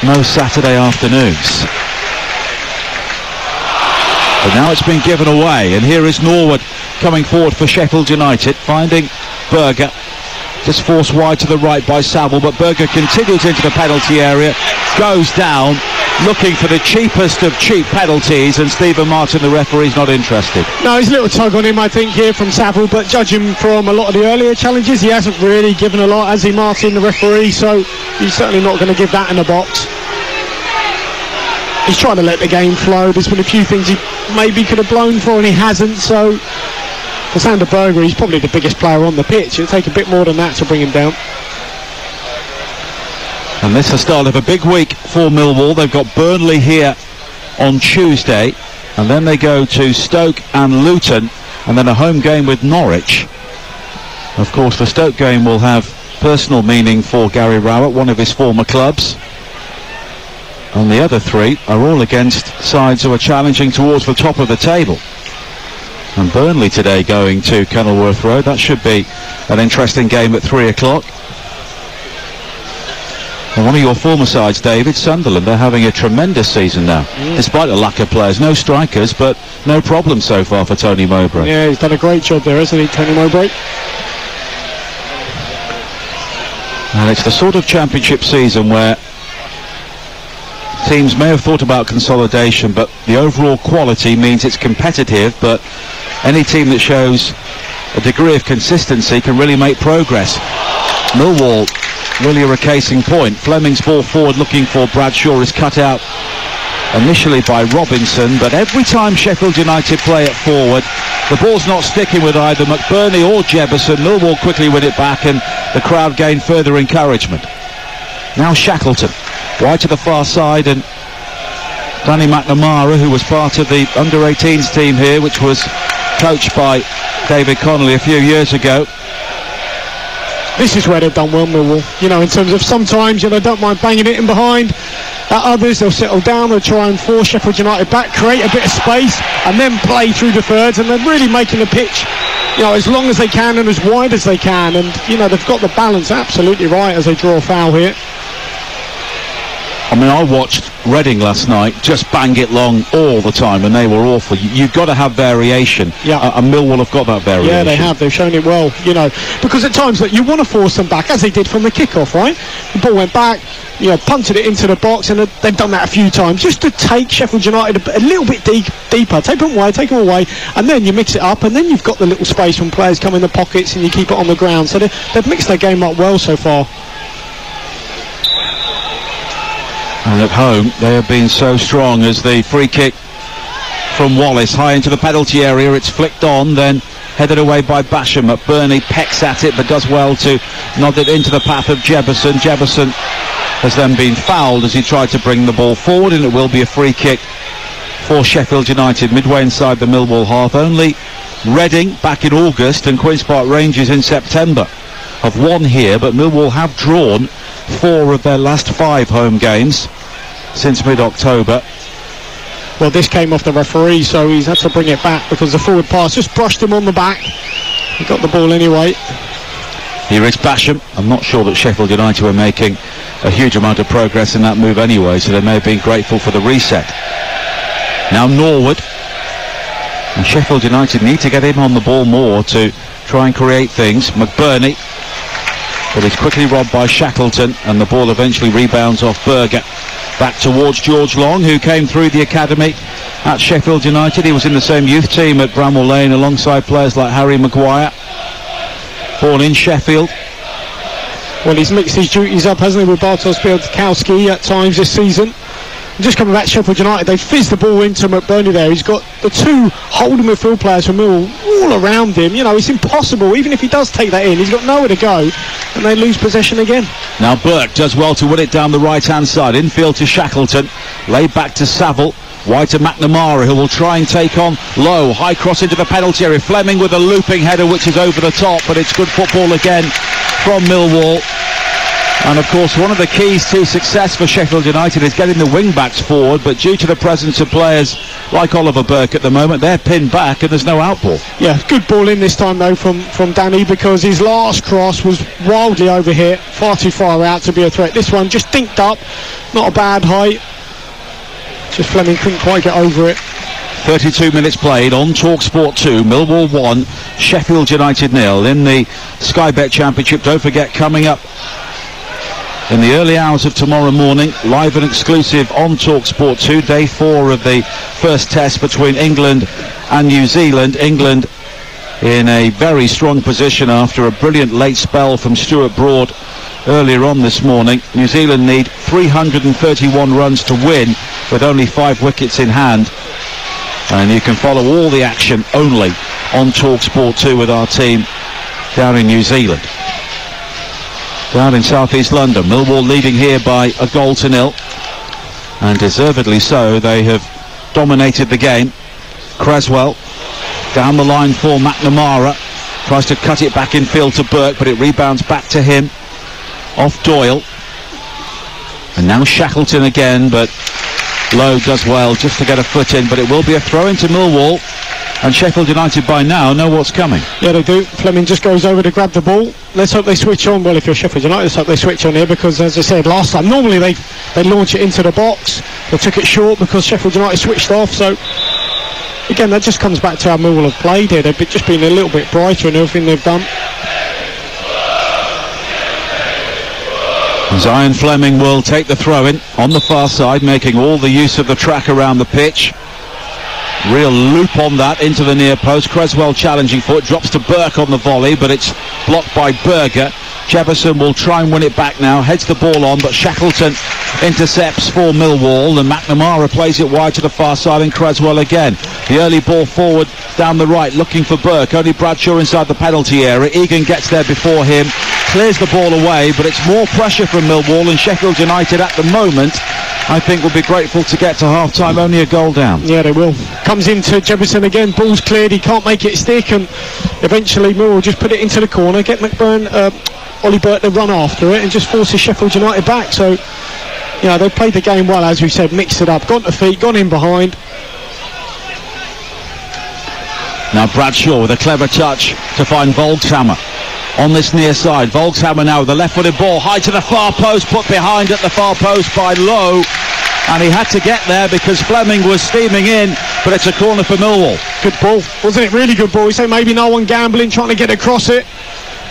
most Saturday afternoons. But now it's been given away, and here is Norwood coming forward for Sheffield United, finding Berger, just forced wide to the right by Saville, but Berger continues into the penalty area, goes down, looking for the cheapest of cheap penalties, and Stephen Martin, the referee, is not interested. No, he's a little tug on him, I think, here from Saville, but judging from a lot of the earlier challenges, he hasn't really given a lot, has he, Martin, the referee, so he's certainly not going to give that in the box. He's trying to let the game flow. There's been a few things he maybe could have blown for, and he hasn't, so for Sander Berger, he's probably the biggest player on the pitch. It'll take a bit more than that to bring him down. And this is the start of a big week for Millwall. They've got Burnley here on Tuesday, and then they go to Stoke and Luton, and then a home game with Norwich. Of course, the Stoke game will have personal meaning for Gary Rowett, one of his former clubs. And the other three are all against sides who are challenging towards the top of the table. And Burnley today going to Kenilworth Road. That should be an interesting game at 3 o'clock. And one of your former sides, David, Sunderland, they're having a tremendous season now, despite a lack of players. No strikers, but no problem so far for Tony Mowbray. Yeah, he's done a great job there, hasn't he, Tony Mowbray? And it's the sort of championship season where teams may have thought about consolidation, but the overall quality means it's competitive, but any team that shows a degree of consistency can really make progress. Millwall really a case in point. Fleming's ball forward looking for Bradshaw is cut out initially by Robinson, but every time Sheffield United play it forward, the ball's not sticking with either McBurney or Jefferson. Millwall quickly win it back and the crowd gain further encouragement. Now Shackleton wide to the far side, and Danny McNamara, who was part of the under-18s team here, which was coached by David Connolly a few years ago. This is where they've done well, Millwall. You know, in terms of sometimes, you know, don't mind banging it in behind. Others, they'll settle down, they'll try and force Sheffield United back, create a bit of space, and then play through the thirds, and they're really making the pitch, you know, as long as they can and as wide as they can. And, you know, they've got the balance absolutely right as they draw a foul here. I mean, I watched Reading last night just bang it long all the time, and they were awful. You've got to have variation. Yeah. And Millwall have got that variation. Yeah, they have. They've shown it well, you know, because at times that you want to force them back, as they did from the kickoff, right? The ball went back, you know, punted it into the box, and they've done that a few times just to take Sheffield United a little bit deeper. Take them away, and then you mix it up, and then you've got the little space when players come in the pockets and you keep it on the ground. So they've mixed their game up well so far. And at home, they have been so strong as the free kick from Wallace high into the penalty area. It's flicked on, then headed away by Basham. McBurney pecks at it, but does well to nod it into the path of Jefferson. Jefferson has then been fouled as he tried to bring the ball forward, and it will be a free kick for Sheffield United midway inside the Millwall half. Only Reading back in August and Queen's Park Rangers in September have won here, but Millwall have drawn 4 of their last 5 home games since mid-October. Well, this came off the referee, so he's had to bring it back because the forward pass just brushed him on the back. He got the ball anyway. Here is Basham. I'm not sure that Sheffield United were making a huge amount of progress in that move anyway, so they may have been grateful for the reset. Now Norwood. And Sheffield United need to get him on the ball more to try and create things. McBurney, but he's quickly robbed by Shackleton, and the ball eventually rebounds off Berger. Back towards George Long, who came through the academy at Sheffield United. He was in the same youth team at Bramwell Lane alongside players like Harry Maguire. Born in Sheffield. Well, he's mixed his duties up, hasn't he, with Bartosz Białkowski at times this season. Just coming back to Sheffield United, they fizzed the ball into McBurney there. He's got the 2 holding midfield players from Millwall all around him. You know, it's impossible. Even if he does take that in, he's got nowhere to go, and they lose possession again. Now Burke does well to win it down the right-hand side. Infield to Shackleton. Laid back to Saville. Wide to McNamara, who will try and take on Lowe. High cross into the penalty area. Fleming with a looping header, which is over the top, but it's good football again from Millwall. And of course, one of the keys to success for Sheffield United is getting the wing-backs forward, but due to the presence of players like Oliver Burke at the moment, they're pinned back and there's no outball. Yeah, good ball in this time though from Danny, because his last cross was wildly over here, far too far out to be a threat. This one just dinked up, not a bad height, just Fleming couldn't quite get over it. 32 minutes played on Talksport 2, Millwall 1, Sheffield United 0 in the Sky Bet Championship. Don't forget, coming up in the early hours of tomorrow morning, live and exclusive on Talksport 2, day 4 of the first test between England and New Zealand. England in a very strong position after a brilliant late spell from Stuart Broad earlier on this morning. New Zealand need 331 runs to win with only 5 wickets in hand. And you can follow all the action only on Talksport 2 with our team down in New Zealand. Down in southeast London, Millwall leading here by 1-0, and deservedly so. They have dominated the game. Creswell down the line for McNamara, tries to cut it back in field to Burke, but it rebounds back to him off Doyle. And now Shackleton again, but Lowe does well just to get a foot in, but it will be a throw into Millwall. And Sheffield United by now know what's coming. Yeah, they do. Fleming just goes over to grab the ball. Let's hope they switch on. Well, if you're Sheffield United, let's hope they switch on here, because as I said last time, normally they launch it into the box. They took it short because Sheffield United switched off. So again, that just comes back to how Millwall have played here. They've just been a little bit brighter in everything they've done. Zion Fleming will take the throw-in on the far side, making all the use of the track around the pitch. Real loop on that into the near post. Creswell challenging for it, drops to Burke on the volley, but it's blocked by Berger. Jefferson will try and win it back now, heads the ball on, but Shackleton intercepts for Millwall, and McNamara plays it wide to the far side, and Creswell again. The early ball forward down the right, looking for Burke. Only Bradshaw inside the penalty area. Egan gets there before him, clears the ball away, but it's more pressure from Millwall, and Sheffield United at the moment, I think, will be grateful to get to half-time only a goal down. Yeah, they will. Comes into Jefferson again, ball's cleared, he can't make it stick, and eventually Millwall just put it into the corner, get Ollie Burke to run after it, and just forces Sheffield United back. So, you know, they played the game well, as we said, mixed it up, gone to feet, gone in behind. Now Bradshaw with a clever touch to find Volkshammer on this near side. Volkshammer now with a left-footed ball, high to the far post, put behind at the far post by Lowe, and he had to get there because Fleming was steaming in, but it's a corner for Millwall. Good ball, wasn't it? Really good ball. You say maybe no one gambling, trying to get across it.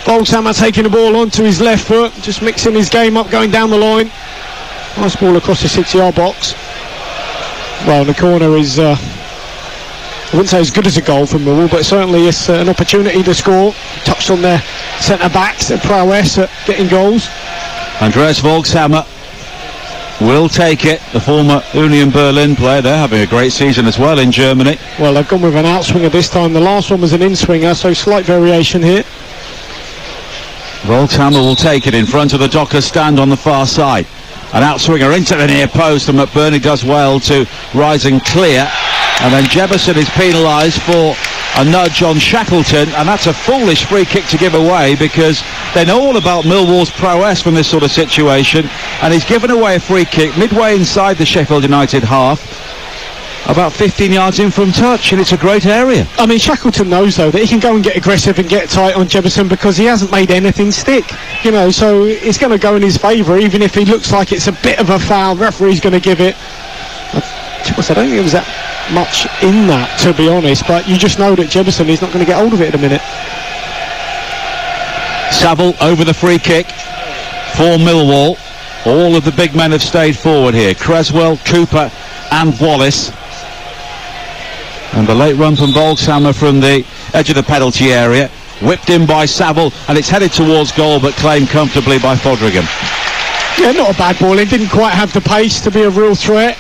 Volkshammer taking the ball onto his left foot, just mixing his game up, going down the line. Nice ball across the 6-yard box. Well, the corner is, I wouldn't say as good as a goal from Millwall, but certainly it's an opportunity to score. Touched on their centre-backs, their prowess at getting goals. Andreas Volkshammer will take it, the former Union Berlin player. They're having a great season as well in Germany. Well, they've gone with an outswinger this time. The last one was an in-swinger, so slight variation here. Volkshammer will take it in front of the Dockers stand on the far side. An outswinger into the near post, and McBurney does well to rise and clear. And then Jefferson is penalised for a nudge on Shackleton, and that's a foolish free kick to give away, because they know all about Millwall's prowess from this sort of situation, and he's given away a free kick midway inside the Sheffield United half, about 15 yards in from touch, and it's a great area. I mean, Shackleton knows, though, that he can go and get aggressive and get tight on Jefferson because he hasn't made anything stick, you know, so it's going to go in his favour, even if he looks like it's a bit of a foul. Referee's going to give it. I don't think it was that much in that, to be honest, but you just know that Jefferson is not going to get hold of it in a minute. Saville over the free kick for Millwall. All of the big men have stayed forward here. Creswell, Cooper and Wallace. And the late run from Volkshammer from the edge of the penalty area, whipped in by Saville, and it's headed towards goal, but claimed comfortably by Fodringham. Yeah, not a bad ball. It didn't quite have the pace to be a real threat.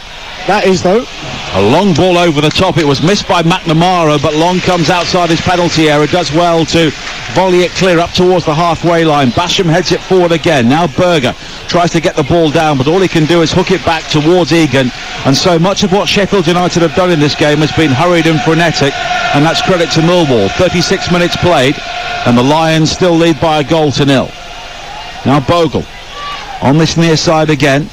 That is, though. A long ball over the top. It was missed by McNamara, but Long comes outside his penalty area, does well to volley it clear up towards the halfway line. Basham heads it forward again. Now Berger tries to get the ball down, but all he can do is hook it back towards Egan. And so much of what Sheffield United have done in this game has been hurried and frenetic, and that's credit to Millwall. 36 minutes played, and the Lions still lead by 1-0. Now Bogle on this near side again,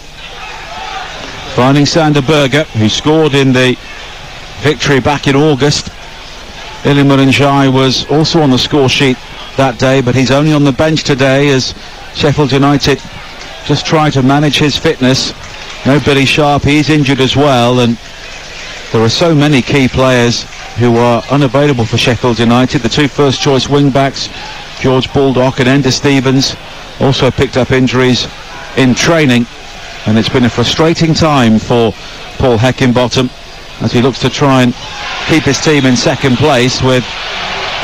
finding Sander Berger, who scored in the victory back in August. Iliman Njai was also on the score sheet that day, but he's only on the bench today as Sheffield United just try to manage his fitness. No Billy Sharp, he's injured as well, and there are so many key players who are unavailable for Sheffield United. The two first choice wing backs, George Baldock and Ender Stevens, also picked up injuries in training. And it's been a frustrating time for Paul Heckingbottom as he looks to try and keep his team in second place, with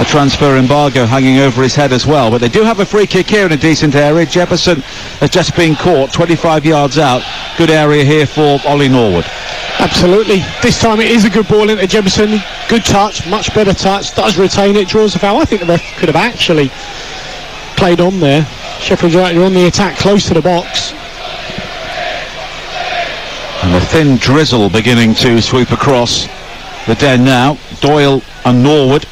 a transfer embargo hanging over his head as well. But they do have a free kick here in a decent area. Jefferson has just been caught 25 yards out. Good area here for Ollie Norwood. Absolutely. This time it is a good ball into Jefferson. Good touch, much better touch. Does retain it, draws the foul. I think the ref could have actually played on there. Sheffield United are on the attack close to the box. And a thin drizzle beginning to sweep across the den now. Doyle and Norwood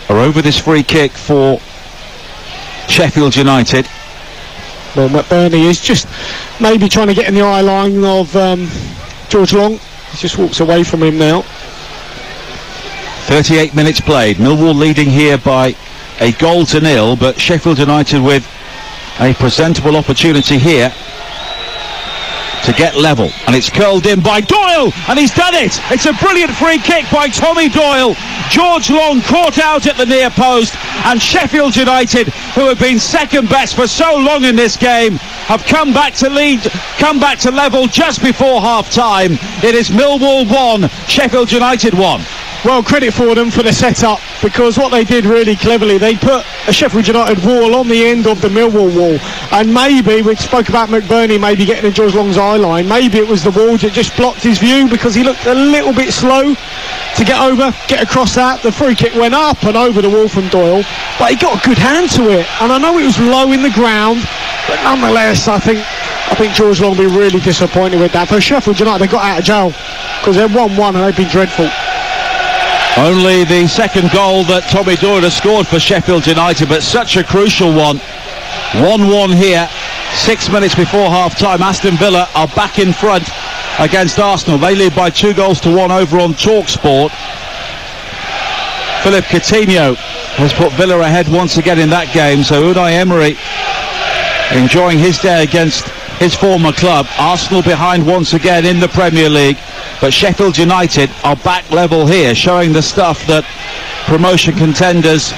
are over this free kick for Sheffield United. Well, McBurney is just maybe trying to get in the eye line of George Long. He just walks away from him now. 38 minutes played. Millwall leading here by a 1-0, but Sheffield United with a presentable opportunity here to get level, and it's curled in by Doyle, and he's done it. It's a brilliant free kick by Tommy Doyle. George Long caught out at the near post, and Sheffield United, who have been second best for so long in this game, have come back to level just before half time. It is Millwall 1, Sheffield United 1. Well, credit for them for the setup, because what they did really cleverly, they put a Sheffield United wall on the end of the Millwall wall, and maybe, we spoke about McBurney maybe getting in George Long's eye line, maybe it was the wall that just blocked his view, because he looked a little bit slow to get across that. The free kick went up and over the wall from Doyle, but he got a good hand to it, and I know it was low in the ground, but nonetheless, I think George Long will be really disappointed with that. For Sheffield United, they got out of jail, because they're 1-1 and they've been dreadful. Only the second goal that Tommy Doyle has scored for Sheffield United, but such a crucial one. 1-1 here, 6 minutes before half-time. Aston Villa are back in front against Arsenal. They lead by 2-1 over on Talksport. Philip Coutinho has put Villa ahead once again in that game, so Unai Emery enjoying his day against his former club. Arsenal behind once again in the Premier League, but Sheffield United are back level here, showing the stuff that promotion contenders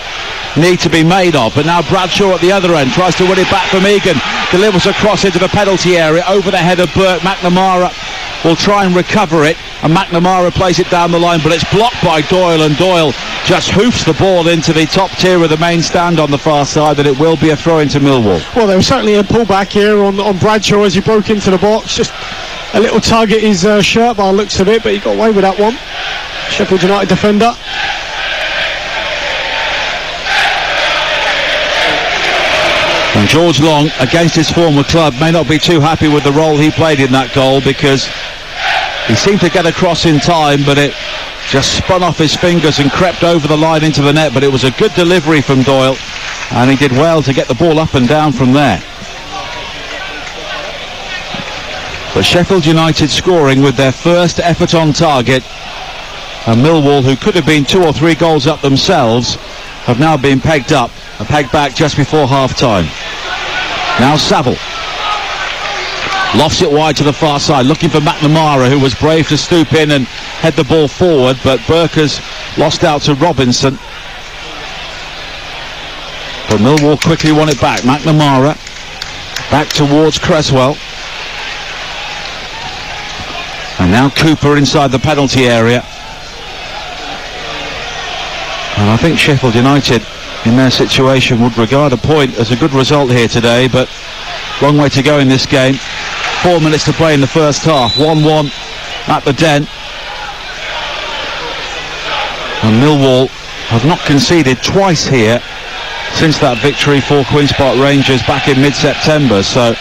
need to be made of. But now Bradshaw at the other end tries to win it back from Egan, delivers a cross into the penalty area over the head of Burke. McNamara will try and recover it, and McNamara plays it down the line, but it's blocked by Doyle, and Doyle just hoofs the ball into the top tier of the main stand on the far side, and it will be a throw into Millwall. Well, there was certainly a pullback here on Bradshaw as he broke into the box. Just a little tug at his shirt by the looks of it, but he got away with that one. Sheffield United defender. And George Long, against his former club, may not be too happy with the role he played in that goal, because he seemed to get across in time, but it just spun off his fingers and crept over the line into the net. But it was a good delivery from Doyle, and he did well to get the ball up and down from there. But Sheffield United scoring with their first effort on target, and Millwall, who could have been 2 or 3 goals up themselves, have now been pegged back just before half-time. Now Saville lofts it wide to the far side, looking for McNamara, who was brave to stoop in and head the ball forward, but Burke has lost out to Robinson. But Millwall quickly won it back. McNamara back towards Cresswell. And now Cooper inside the penalty area. And I think Sheffield United, in their situation, would regard a point as a good result here today, but long way to go in this game. 4 minutes to play in the first half. 1-1 at the Den. And Millwall have not conceded twice here since that victory for Queen's Park Rangers back in mid-September. So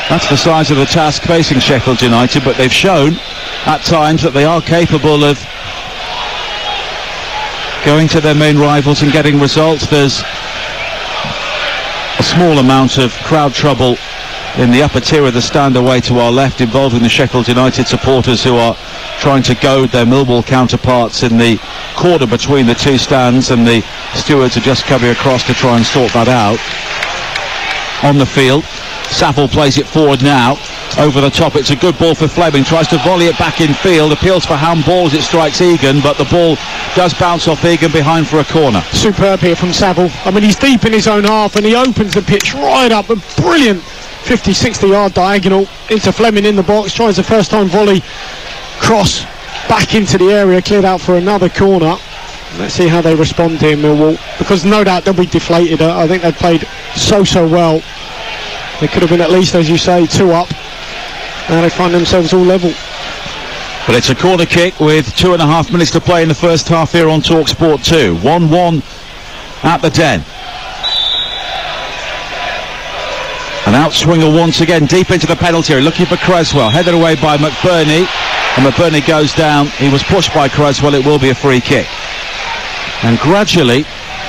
that's the size of the task facing Sheffield United, but they've shown at times that they are capable of going to their main rivals and getting results. There's a small amount of crowd trouble in the upper tier of the stand away to our left, involving the Sheffield United supporters who are trying to goad their Millwall counterparts in the corner between the two stands, and the stewards are just coming across to try and sort that out. On the field, Saville plays it forward now, over the top. It's a good ball for Fleming, tries to volley it back in field, appeals for handball as it strikes Egan, but the ball does bounce off Egan behind for a corner. Superb here from Saville. I mean, he's deep in his own half and he opens the pitch right up, a brilliant 50-60 yard diagonal into Fleming in the box, tries a first time volley cross back into the area, cleared out for another corner. Let's see how they respond here, Millwall, because no doubt they'll be deflated. I think they've played so well. They could have been, at least, as you say, 2 up. Now they find themselves all level. But it's a corner kick with 2.5 minutes to play in the first half here on Talksport 2. 1-1 at the Den. An outswinger once again deep into the penalty area, looking for Cresswell, headed away by McBurney, and McBurney goes down. He was pushed by Cresswell. It will be a free kick. And gradually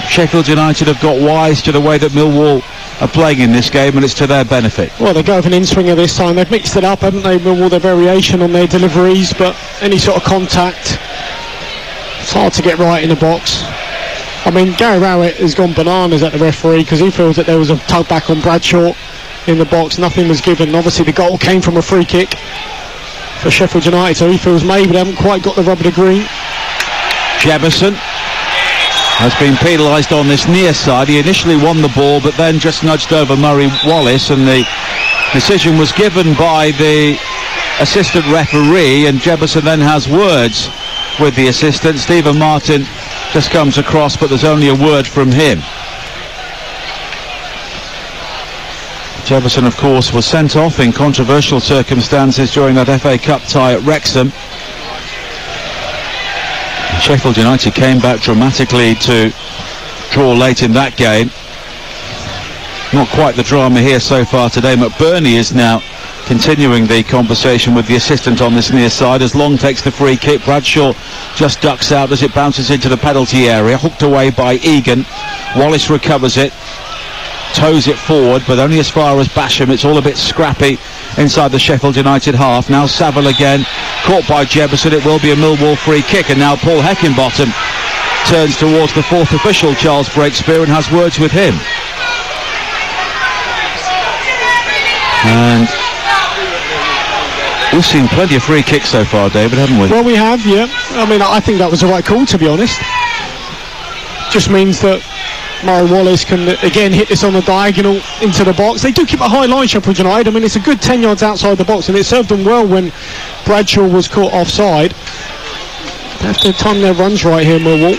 Sheffield United have got wise to the way that Millwall are playing in this game, and it's to their benefit. Well, they go with an in-swinger this time. They've mixed it up, haven't they, Millwall, their variation on their deliveries, but any sort of contact It's hard to get right in the box. I mean, Gary Rowett has gone bananas at the referee because he feels that there was a tug back on Bradshaw in the box. Nothing was given. Obviously, the goal came from a free kick for Sheffield United, so he feels maybe they haven't quite got the rub of the green. Jebison has been penalised on this near side. He initially won the ball, but then just nudged over Murray Wallace, and the decision was given by the assistant referee, and Jebison then has words with the assistant. Stephen Martin just comes across, but there's only a word from him. Jefferson, of course, was sent off in controversial circumstances during that FA Cup tie at Wrexham. And Sheffield United came back dramatically to draw late in that game. Not quite the drama here so far today. McBurney is now continuing the conversation with the assistant on this near side as Long takes the free kick. Bradshaw just ducks out as it bounces into the penalty area, hooked away by Egan. Wallace recovers it, toes it forward, but only as far as Basham. It's all a bit scrappy inside the Sheffield United half. Now Saville again, caught by Jebison. It will be a Millwall free kick, and now Paul Heckingbottom turns towards the fourth official, Charles Breakspear, and has words with him. And we've seen plenty of free kicks so far, David, haven't we? Well, we have, yeah. I mean, I think that was the right call, to be honest. Just means that Murray Wallace can again hit this on the diagonal into the box. They do keep a high line, Sheffield United. I mean, it's a good 10 yards outside the box, and it served them well when Bradshaw was caught offside. They have to time their runs right here, Millwall.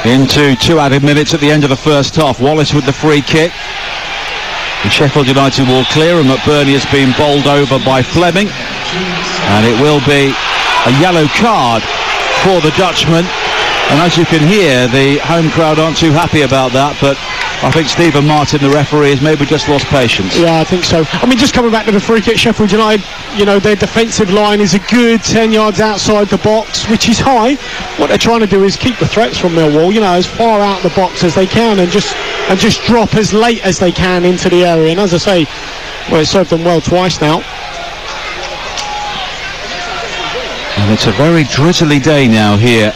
Into 2 added minutes at the end of the first half. Wallace with the free kick. And Sheffield United will clear, and McBurney has been bowled over by Fleming. And it will be a yellow card for the Dutchman. And as you can hear, the home crowd aren't too happy about that, but I think Stephen Martin, the referee, has maybe just lost patience. Yeah, I think so. I mean, just coming back to the free kick, Sheffield United, you know, their defensive line is a good 10 yards outside the box, which is high. What they're trying to do is keep the threats from Millwall, you know, as far out the box as they can, and just drop as late as they can into the area. And as I say, well, it served them well twice now. And it's a very drizzly day now here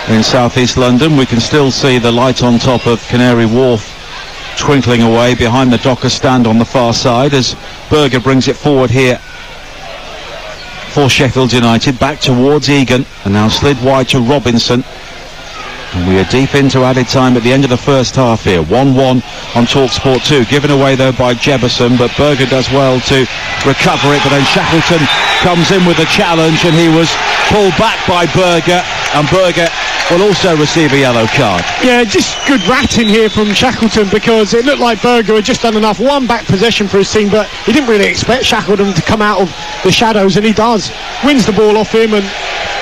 in southeast London. We can still see the light on top of Canary Wharf twinkling away behind the Docker stand on the far side as Berger brings it forward here for Sheffield United, back towards Egan, and now slid wide to Robinson. And we are deep into added time at the end of the first half here. 1-1 on Talksport 2. Given away, though, by Jebison, but Berger does well to recover it. But then Shackleton comes in with a challenge, and he was pulled back by Berger. And Berger will also receive a yellow card. Yeah, just good ratting here from Shackleton, because it looked like Berger had just done enough one-back possession for his team, but he didn't really expect Shackleton to come out of the shadows, and he does. Wins the ball off him, and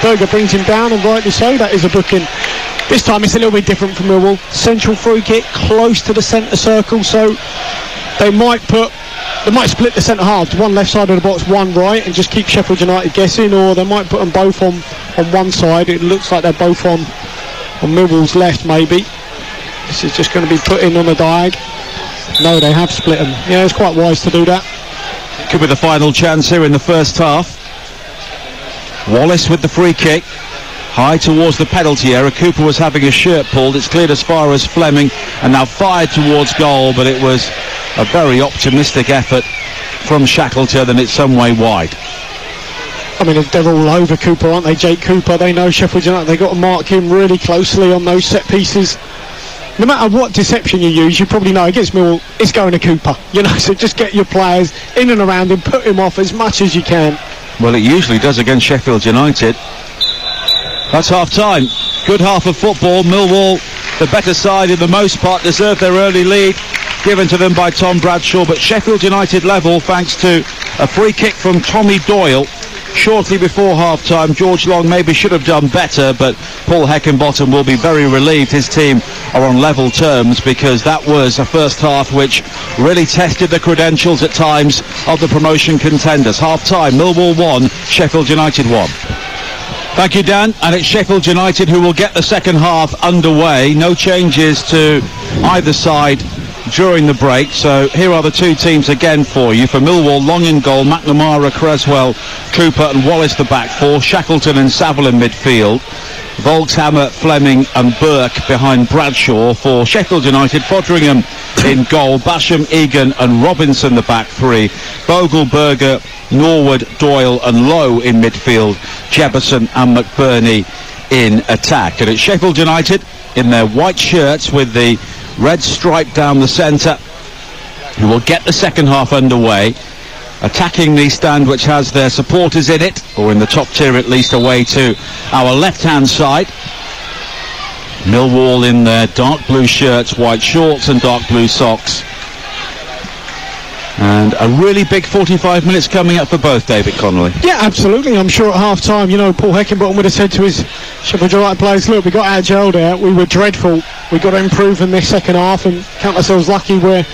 Berger brings him down, and rightly so. That is a booking. This time it's a little bit different from Millwall. Central free kick, close to the centre circle, so they might split the centre halves, one left side of the box, one right, and just keep Sheffield United guessing, or they might put them both on one side. It looks like they're both on Millwall's left, maybe. This is just going to be put in on the diag. No, they have split them. Yeah, it's quite wise to do that. Could be the final chance here in the first half. Wallace with the free kick. High towards the penalty area. Cooper was having his shirt pulled. It's cleared as far as Fleming, and now fired towards goal, but it was a very optimistic effort from Shackleton, and it's some way wide. I mean, they're all over Cooper, aren't they? Jake Cooper, they know Sheffield United. They've got to mark him really closely on those set pieces. No matter what deception you use, you probably know against Millwall, it's going to Cooper. You know, so just get your players in and around him, put him off as much as you can. Well, it usually does against Sheffield United. That's half-time. Good half of football. Millwall, the better side in the most part, deserved their early lead given to them by Tom Bradshaw, but Sheffield United level thanks to a free kick from Tommy Doyle shortly before half-time. George Long maybe should have done better, but Paul Heckingbottom will be very relieved his team are on level terms, because that was a first half which really tested the credentials at times of the promotion contenders. Half-time, Millwall 1, Sheffield United 1. Thank you, Dan. And it's Sheffield United who will get the second half underway. No changes to either side during the break. So here are the two teams again for you. For Millwall, Long in goal, McNamara, Creswell, Cooper and Wallace the back four, Shackleton and Saville in midfield, Volkshammer, Fleming and Burke behind Bradshaw. For Sheffield United, Fodringham in goal, Basham, Egan and Robinson the back three, Bogle, Berger, Norwood, Doyle and Lowe in midfield, Jefferson and McBurney in attack. And it's Sheffield United in their white shirts with the red stripe down the centre who will get the second half underway, attacking the stand which has their supporters in it, or in the top tier at least, away to our left hand side. Millwall in their dark blue shirts, white shorts and dark blue socks. And a really big 45 minutes coming up for both, David Connolly. Yeah, absolutely. I'm sure at half-time, Paul Heckingbottom would have said to his Sheffield United players, look, we got our gel there, we were dreadful, we got to improve in this second half and count ourselves lucky where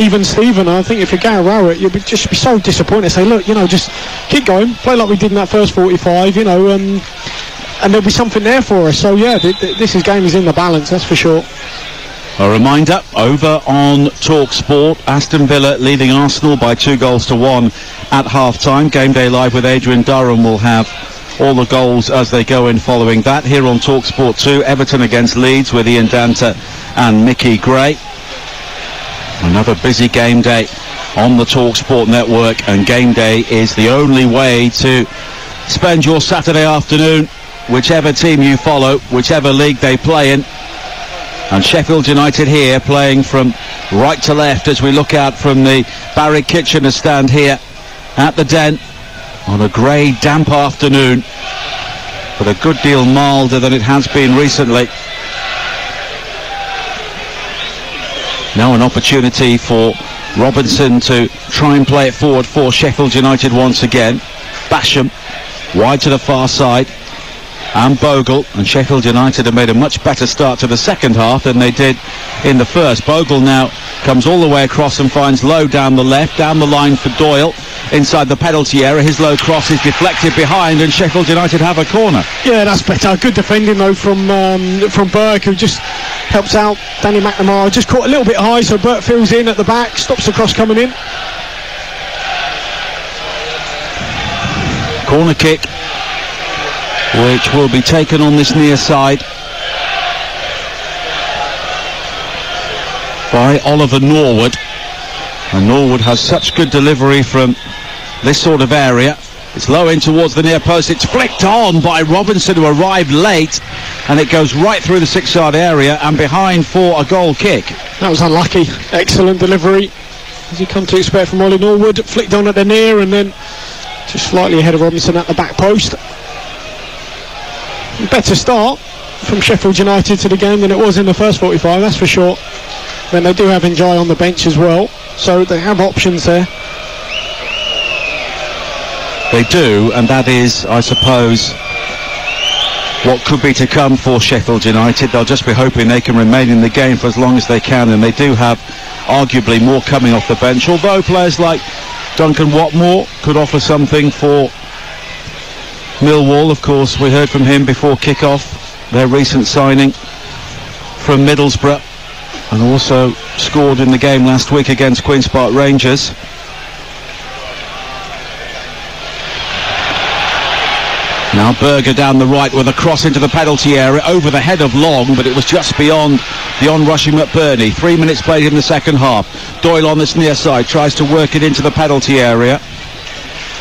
even Stephen, I think if you're Gary Rowett, you'd just be so disappointed, say, look, just keep going, play like we did in that first 45, and there'll be something there for us. So yeah, this game is in the balance, that's for sure. A reminder, over on Talksport, Aston Villa leading Arsenal by 2-1 at half-time. Game Day Live with Adrian Durham will have all the goals as they go in following that. Here on Talksport 2, Everton against Leeds with Ian Danta and Mickey Gray. Another busy game day on the Talksport network, and game day is the only way to spend your Saturday afternoon, whichever team you follow, whichever league they play in. And Sheffield United here playing from right to left as we look out from the Barry Kitchener stand here at the Den on a grey, damp afternoon, but a good deal milder than it has been recently. Now an opportunity for Robinson to try and play it forward for Sheffield United once again. Basham wide to the far side, and Bogle, and Sheffield United have made a much better start to the second half than they did in the first. Bogle now comes all the way across and finds Lowe down the left, down the line for Doyle inside the penalty area. His low cross is deflected behind and Sheffield United have a corner. Yeah, that's better. Good defending though from Burke, who just helps out Danny McNamara. Just caught a little bit high, so Burke fills in at the back, stops the cross coming in. Corner kick, which will be taken on this near side by Oliver Norwood. And Norwood has such good delivery from this sort of area. It's low in towards the near post. It's flicked on by Robinson, who arrived late, and it goes right through the 6-yard area and behind for a goal kick. That was unlucky. Excellent delivery, as you come to expect from Ollie Norwood. Flicked on at the near and then just slightly ahead of Robinson at the back post. Better start from Sheffield United to the game than it was in the first 45, that's for sure. Then they do have Njai on the bench as well, so they have options there. They do, and that is, I suppose, what could be to come for Sheffield United. They'll just be hoping they can remain in the game for as long as they can, and they do have arguably more coming off the bench, although players like Duncan Watmore could offer something for Millwall. Of course, we heard from him before kick-off, their recent signing from Middlesbrough, and also scored in the game last week against Queen's Park Rangers. Now Berger down the right with a cross into the penalty area over the head of Long, but it was just beyond the on-rushing McBurney. 3 minutes played in the second half. Doyle on this near side tries to work it into the penalty area,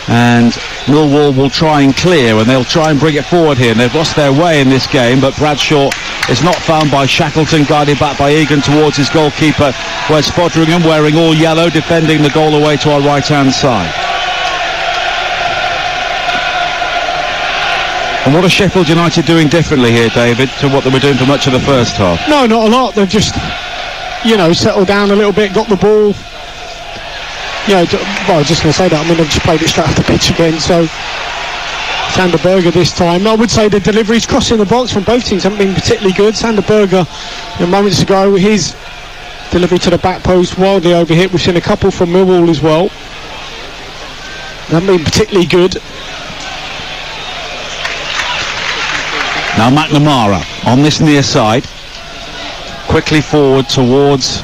and Millwall will try and clear, and they'll try and bring it forward here, and they've lost their way in this game, but Bradshaw is not found by Shackleton, guided back by Egan towards his goalkeeper, where's Fodringham wearing all yellow, defending the goal away to our right-hand side. And what are Sheffield United doing differently here, David, to what they were doing for much of the first half? No, not a lot. They've just, settled down a little bit, got the ball. I was just going to say that. They've just played it straight off the pitch again. So, Sander Berger this time. I would say the deliveries crossing the box from both teams haven't been particularly good. Sander Berger, moments ago, his delivery to the back post wildly overhit. We've seen a couple from Millwall as well. They haven't been particularly good. Now McNamara on this near side, quickly forward towards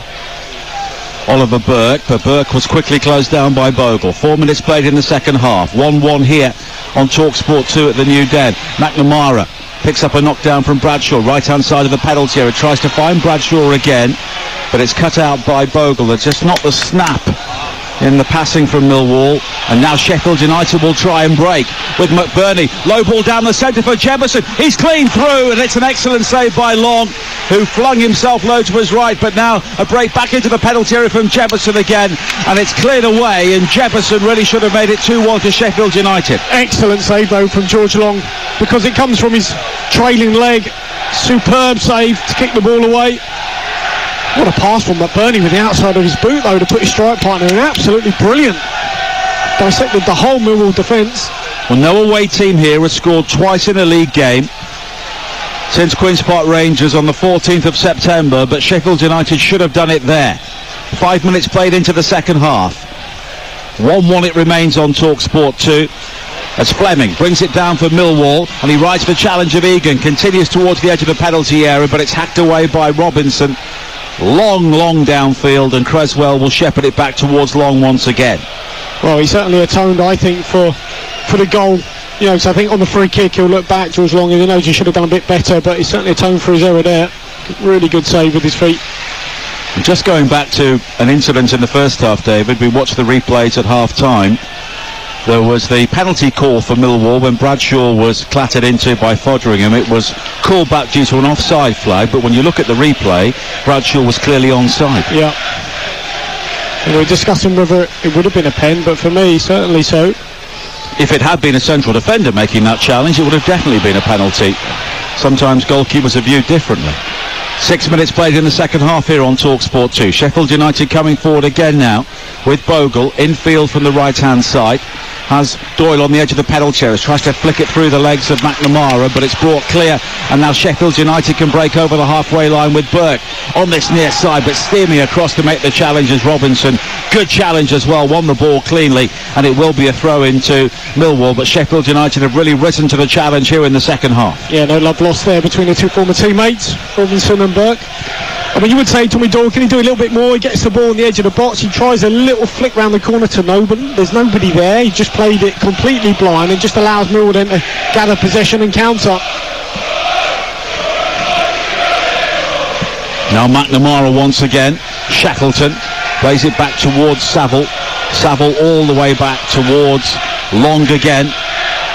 Oliver Burke, but Burke was quickly closed down by Bogle. 4 minutes played in the second half. 1-1 here on Talksport 2 at the New Den. McNamara picks up a knockdown from Bradshaw, right-hand side of the penalty area. Tries to find Bradshaw again, but it's cut out by Bogle. It's just not the snap in the passing from Millwall. And now Sheffield United will try and break with McBurney. Low ball down the centre for Jefferson. He's clean through, and it's an excellent save by Long, who flung himself low to his right. But now a break back into the penalty area from Jefferson again, and it's cleared away, and Jefferson really should have made it 2-1 to Sheffield United. Excellent save though from George Long, because it comes from his trailing leg. Superb save to kick the ball away. What a pass from McBurney with the outside of his boot though to put his strike partner in. Absolutely brilliant. Dissected the whole Millwall defence. Well, no away team here has scored twice in a league game since Queen's Park Rangers on the 14th of September, but Sheffield United should have done it there. 5 minutes played into the second half. 1-1 it remains on Talksport 2. As Fleming brings it down for Millwall, and he rides the challenge of Egan, continues towards the edge of the penalty area, but it's hacked away by Robinson. Long downfield, and Creswell will shepherd it back towards Long once again. Well, he certainly atoned, I think, for the goal. You know, because I think on the free kick he'll look back, George Long, and he knows he should have done a bit better, but he certainly atoned for his error there. Really good save with his feet. Just going back to an incident in the first half, David, we watched the replays at half-time. There was the penalty call for Millwall when Bradshaw was clattered into by Foderingham. It was called back due to an offside flag, but when you look at the replay, Bradshaw was clearly onside. Yeah. And we were discussing whether it would have been a pen, but for me, certainly so. If it had been a central defender making that challenge, it would have definitely been a penalty. Sometimes goalkeepers are viewed differently. 6 minutes played in the second half here on Talksport 2. Sheffield United coming forward again now with Bogle infield from the right-hand side. Has Doyle on the edge of the penalty area, tries to flick it through the legs of McNamara, but it's brought clear, and now Sheffield United can break over the halfway line with Burke on this near side, but steaming across to make the challenge is Robinson. Good challenge as well, won the ball cleanly, and it will be a throw into Millwall, but Sheffield United have really risen to the challenge here in the second half. Yeah, no love lost there between the two former teammates, Robinson and Burke. I mean, you would say, Tommy Doyle, can he do a little bit more? He gets the ball on the edge of the box, he tries a little flick round the corner to nobody. There's nobody there, he just played it completely blind and just allows Millwall then to gather possession and counter. Now McNamara once again. Shackleton plays it back towards Saville. Saville all the way back towards Long again.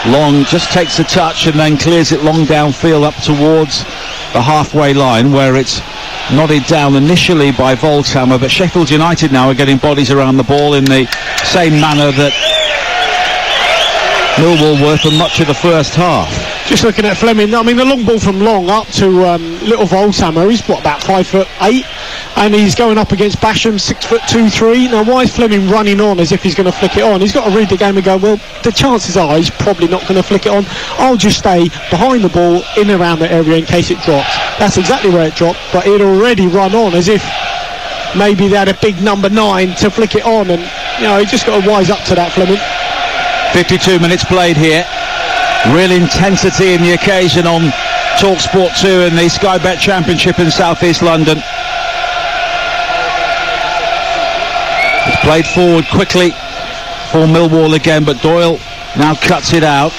Long just takes a touch and then clears it long downfield up towards the halfway line, where it's nodded down initially by Volkshammer, but Sheffield United now are getting bodies around the ball in the same manner that Millwall were for much of the first half. Just looking at Fleming, I mean, the long ball from Long up to little Volkshammer, he's what, about 5'8", and he's going up against Basham, 6'2", 3". Now, why is Fleming running on as if he's going to flick it on? He's got to read the game and go, well, the chances are he's probably not going to flick it on. I'll just stay behind the ball in and around the area in case it drops. That's exactly where it dropped, but he'd already run on as if maybe they had a big number 9 to flick it on, and, you know, he just got to wise up to that, Fleming. 52 minutes played here. Real intensity in the occasion on Talksport 2 in the Sky Bet Championship in South East London. It's played forward quickly for Millwall again, but Doyle now cuts it out,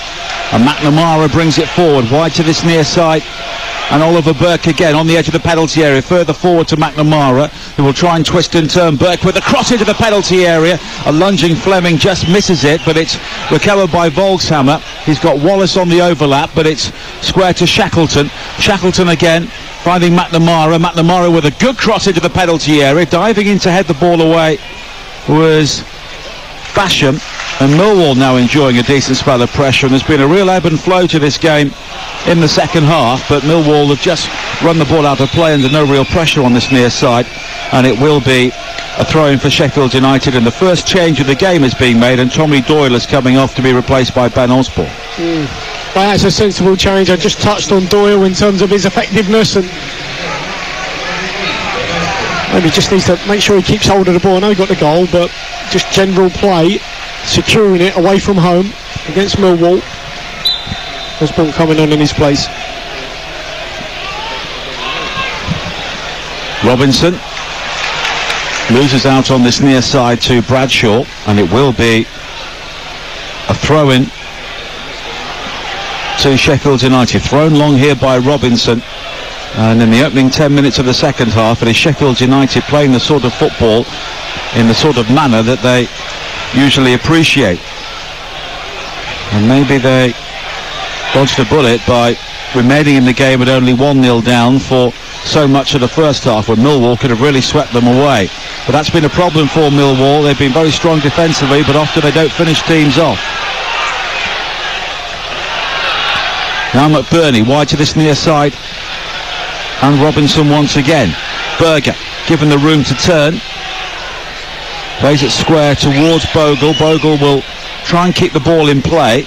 and McNamara brings it forward wide to this near side, and Oliver Burke again on the edge of the penalty area, further forward to McNamara, who will try and twist and turn. Burke with a cross into the penalty area. A lunging Fleming just misses it, but it's recovered by Volkshammer. He's got Wallace on the overlap, but it's square to Shackleton. Shackleton again finding McNamara. McNamara with a good cross into the penalty area. Diving in to head the ball away was Basham, and Millwall now enjoying a decent spell of pressure, and there's been a real ebb and flow to this game in the second half, but Millwall have just run the ball out of play under no real pressure on this near side, and it will be a throw-in for Sheffield United, and the first change of the game is being made, and Tommy Doyle is coming off to be replaced by Ben Osborne. Well, that's a sensible change. I just touched on Doyle in terms of his effectiveness, and maybe just needs to make sure he keeps hold of the ball. I know he got the goal, but just general play, securing it away from home against Millwall. Osborne coming on in his place. Robinson Loses out on this near side to Bradshaw, and it will be a throw-in to Sheffield United. Thrown long here by Robinson. And in the opening 10 minutes of the second half, it is Sheffield United playing the sort of football in the sort of manner that they usually appreciate. And maybe they dodged a bullet by remaining in the game at only 1-0 down for so much of the first half, when Millwall could have really swept them away. But that's been a problem for Millwall. They've been very strong defensively, but often they don't finish teams off. Now McBurney wide to this near side, and Robinson once again. Berger given the room to turn, plays it square towards Bogle. Bogle will try and keep the ball in play.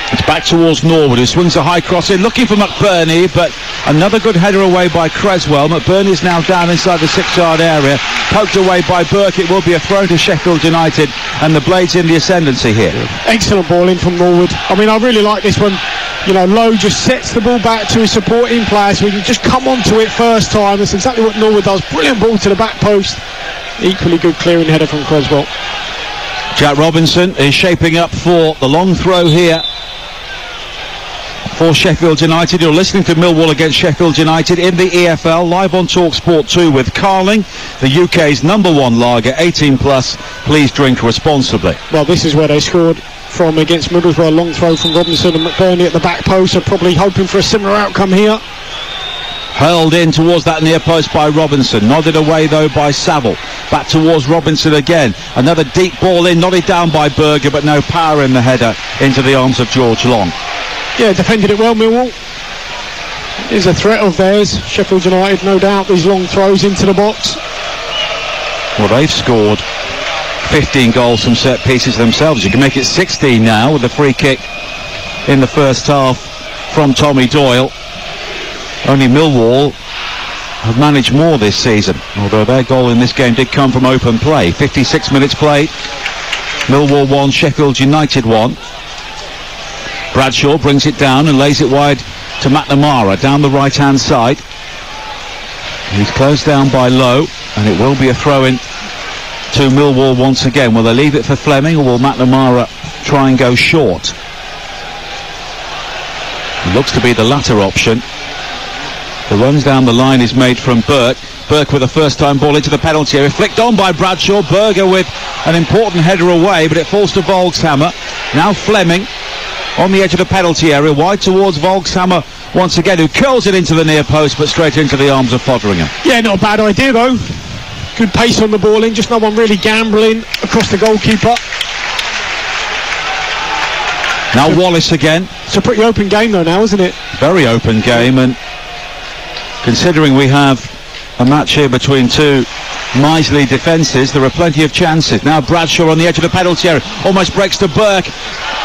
It's back towards Norwood, who swings a high cross in, looking for McBurney, but another good header away by Creswell. McBurney is now down inside the 6-yard area, poked away by Burke. It will be a throw to Sheffield United, and the Blades in the ascendancy here. Excellent ball in from Norwood. I mean, I really like this one. You know, Lowe just sets the ball back to his supporting player, so he can just come onto it first time. That's exactly what Norwood does. Brilliant ball to the back post. Equally good clearing header from Creswell. Jack Robinson is shaping up for the long throw here for Sheffield United. You're listening to Millwall against Sheffield United in the EFL, live on Talksport 2 with Carling, the UK's #1 lager, 18 plus. Please drink responsibly. Well, this is where they scored from against Middlesbrough. Long throw from Robinson, and McBurney at the back post are probably hoping for a similar outcome here. Hurled in towards that near post by Robinson, nodded away though by Saville. Back towards Robinson again. Another deep ball in, nodded down by Berger, but no power in the header into the arms of George Long. Yeah, defended it well, Millwall. Is a threat of theirs. Sheffield United, no doubt, these long throws into the box. Well, they've scored 15 goals from set pieces themselves. You can make it 16 now with the free kick in the first half from Tommy Doyle. Only Millwall have managed more this season, although their goal in this game did come from open play. 56 minutes played. Millwall 1, Sheffield United 1. Bradshaw brings it down and lays it wide to McNamara down the right-hand side. He's closed down by Lowe, and it will be a throw-in to Millwall once again. Will they leave it for Fleming, or will McNamara try and go short? It looks to be the latter option. The runs down the line is made from Burke. Burke with a first-time ball into the penalty area, flicked on by Bradshaw. Berger with an important header away, but it falls to Volkshammer. Now Fleming on the edge of the penalty area, wide towards Volkshammer once again, who curls it into the near post, but straight into the arms of Fotheringham. Yeah, not a bad idea though. Good pace on the ball in, just no one really gambling across the goalkeeper. Now Wallace again. It's a pretty open game though now, isn't it? Very open game, and considering we have a match here between two miserly defences, there are plenty of chances. Now Bradshaw on the edge of the penalty area, almost breaks to Burke.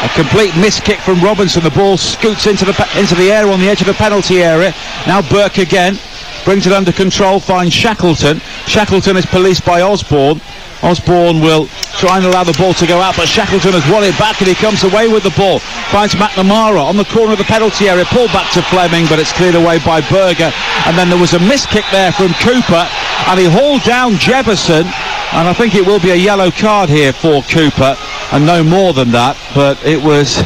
A complete miss kick from Robinson. The ball scoots into the air on the edge of the penalty area. Now Burke again brings it under control, finds Shackleton. Shackleton is policed by Osborne. Osborne will try and allow the ball to go out, but Shackleton has won it back, and he comes away with the ball. Finds McNamara on the corner of the penalty area, pulled back to Fleming, but it's cleared away by Berger. And then there was a miss kick there from Cooper, and he hauled down Jefferson, and I think it will be a yellow card here for Cooper, and no more than that. But it was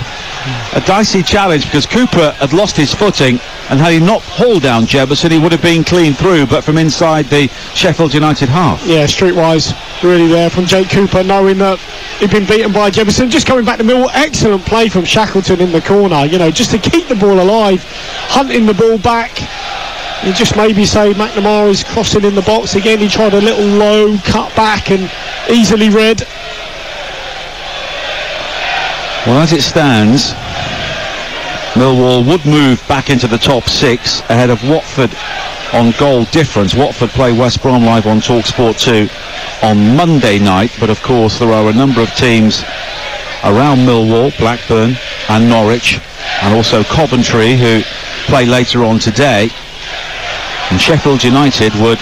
a dicey challenge because Cooper had lost his footing, and had he not hauled down Jefferson, he would have been clean through, but from inside the Sheffield United half. Yeah, streetwise, really there from Jake Cooper, knowing that he'd been beaten by Jefferson. Just coming back to Millwall, excellent play from Shackleton in the corner, you know, just to keep the ball alive, hunting the ball back. You just maybe say McNamara's crossing in the box again. He tried a little low cut back and easily read. Well, as it stands, Millwall would move back into the top 6 ahead of Watford on goal difference. Watford play West Brom live on Talksport 2 on Monday night, but of course there are a number of teams around Millwall, Blackburn and Norwich, and also Coventry, who play later on today. And Sheffield United would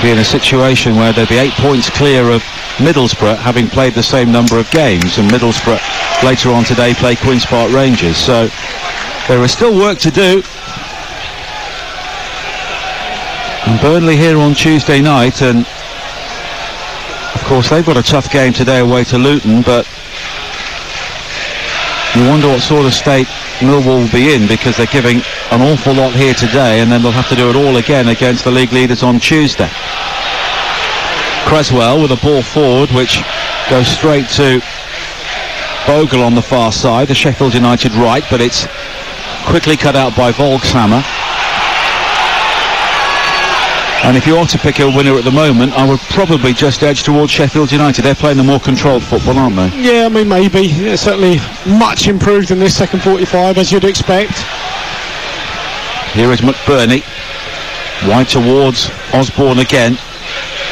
be in a situation where they'd be 8 points clear of Middlesbrough, having played the same number of games, and Middlesbrough later on today play Queen's Park Rangers. So there is still work to do. And Burnley here on Tuesday night, and of course they've got a tough game today away to Luton, but you wonder what sort of state Millwall will be in, because they're giving an awful lot here today, and then they'll have to do it all again against the league leaders on Tuesday. Creswell with a ball forward which goes straight to Bogle on the far side, the Sheffield United right, but it's quickly cut out by Volkshammer. And if you are to pick a winner at the moment, I would probably just edge towards Sheffield United. They're playing the more controlled football, aren't they? Yeah, I mean, maybe. Yeah, certainly much improved in this second 45, as you'd expect. Here is McBurney. Wide towards Osborne again.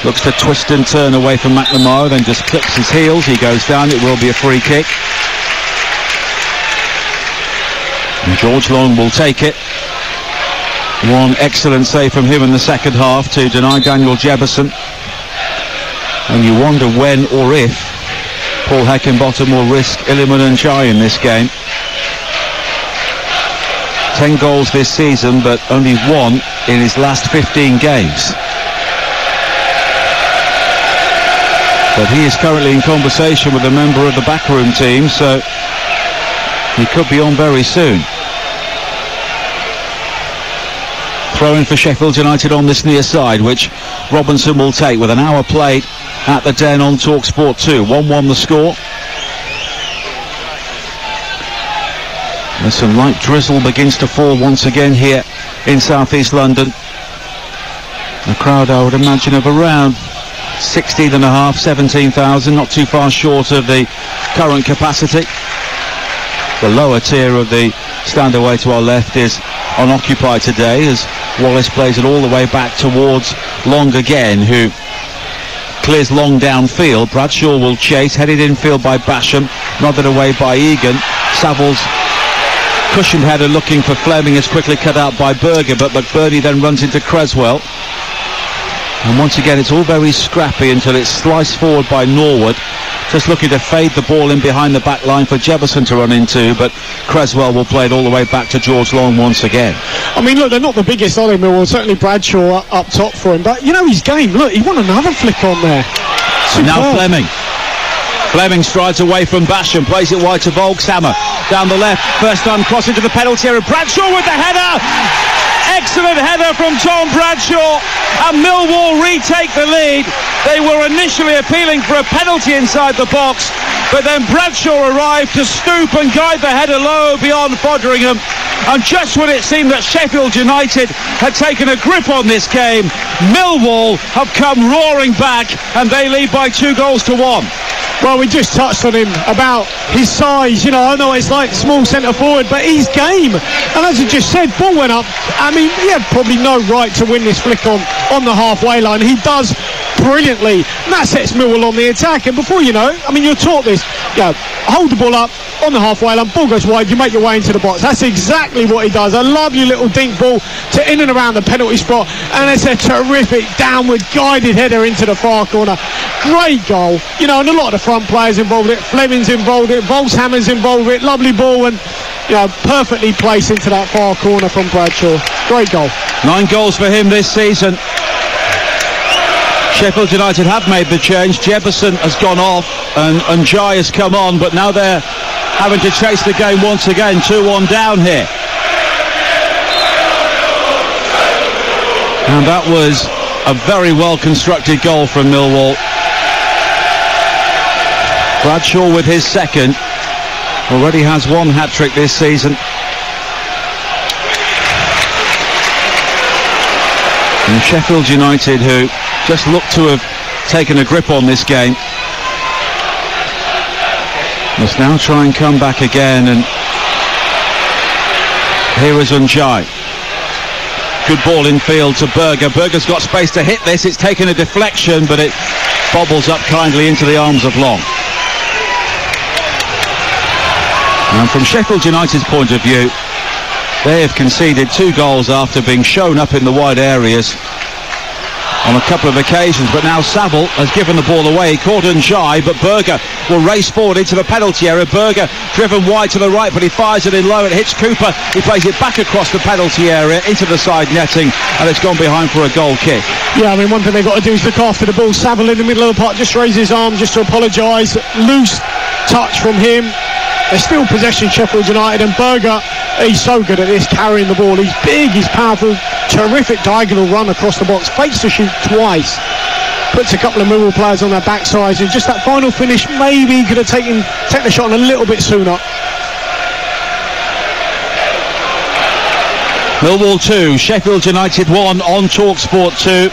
Looks to twist and turn away from McNamara, then just clips his heels. He goes down. It will be a free kick. And George Long will take it. One excellent save from him in the second half to deny Daniel Jefferson. And you wonder when or if Paul Heckingbottom will risk Iliman Ndiaye in this game. 10 goals this season, but only 1 in his last 15 games. But he is currently in conversation with a member of the backroom team, so he could be on very soon. Throw in for Sheffield United on this near side, which Robinson will take with an hour played at the Den on Talksport 2. 1-1 the score. There's some light drizzle begins to fall once again here in southeast London. A crowd, I would imagine, of around 16,500, 17,000, not too far short of the current capacity. The lower tier of the stand away to our left is unoccupied today, as Wallace plays it all the way back towards Long again, who clears Long downfield. Bradshaw will chase, headed infield by Basham, nodded away by Egan. Savills cushioned header looking for Fleming is quickly cut out by Berger, but McBurney then runs into Creswell. And once again it's all very scrappy until it's sliced forward by Norwood, just looking to fade the ball in behind the back line for Jefferson to run into, but Creswell will play it all the way back to George Long once again. I mean, look, they're not the biggest, are they, Millwall? Certainly Bradshaw up top for him, but you know his game. Look, he won another flick on there. And now Fleming strides away from Basham, plays it wide to Volkshammer down the left, first time cross into the penalty area. Bradshaw with the header. Excellent header from Tom Bradshaw, and Millwall retake the lead. They were initially appealing for a penalty inside the box, but then Bradshaw arrived to stoop and guide the header low beyond Foderingham. And just when it seemed that Sheffield United had taken a grip on this game, Millwall have come roaring back, and they lead by 2-1. Well, we just touched on him about his size. You know, I know it's like small centre forward, but his game. And as I just said, ball went up. I mean, he had probably no right to win this flick on the halfway line. He does brilliantly. And that sets Millwall on the attack. And before you know it, I mean, you're taught this. You know, hold the ball up on the halfway line, ball goes wide, you make your way into the box. That's exactly what he does. A lovely little dink ball to in and around the penalty spot. And it's a terrific downward guided header into the far corner. Great goal. You know, and a lot of the front players involved in it. Fleming's involved in it. Volkshammer's involved in it. Lovely ball, and you know, perfectly placed into that far corner from Bradshaw. Great goal. 9 goals for him this season. Sheffield United have made the change. Jefferson has gone off and Ndiaye has come on, but now they're having to chase the game once again. 2-1 down here. And that was a very well constructed goal from Millwall. Bradshaw with his second. Already has 1 hat-trick this season. And Sheffield United, who just look to have taken a grip on this game, must now try and come back again. And here is Ndiaye. Good ball in field to Berger. Berger's got space to hit this. It's taken a deflection, but it bobbles up kindly into the arms of Long. And from Sheffield United's point of view, they have conceded 2 goals after being shown up in the wide areas on a couple of occasions, but now Saville has given the ball away. He caught Ndiaye, but Berger will race forward into the penalty area. Berger driven wide to the right, but he fires it in low. It hits Cooper. He plays it back across the penalty area into the side netting, and it's gone behind for a goal kick. Yeah, I mean, one thing they've got to do is look after the ball. Saville in the middle of the park just raised his arm just to apologise. Loose touch from him. They're still possession, Sheffield United, and Berger, he's so good at this, carrying the ball. He's big, he's powerful, terrific diagonal run across the box, fakes to shoot twice, puts a couple of Millwall players on their backsides, and just that final finish, maybe he could have taken the shot on a little bit sooner. Millwall 2, Sheffield United 1 on Talksport 2.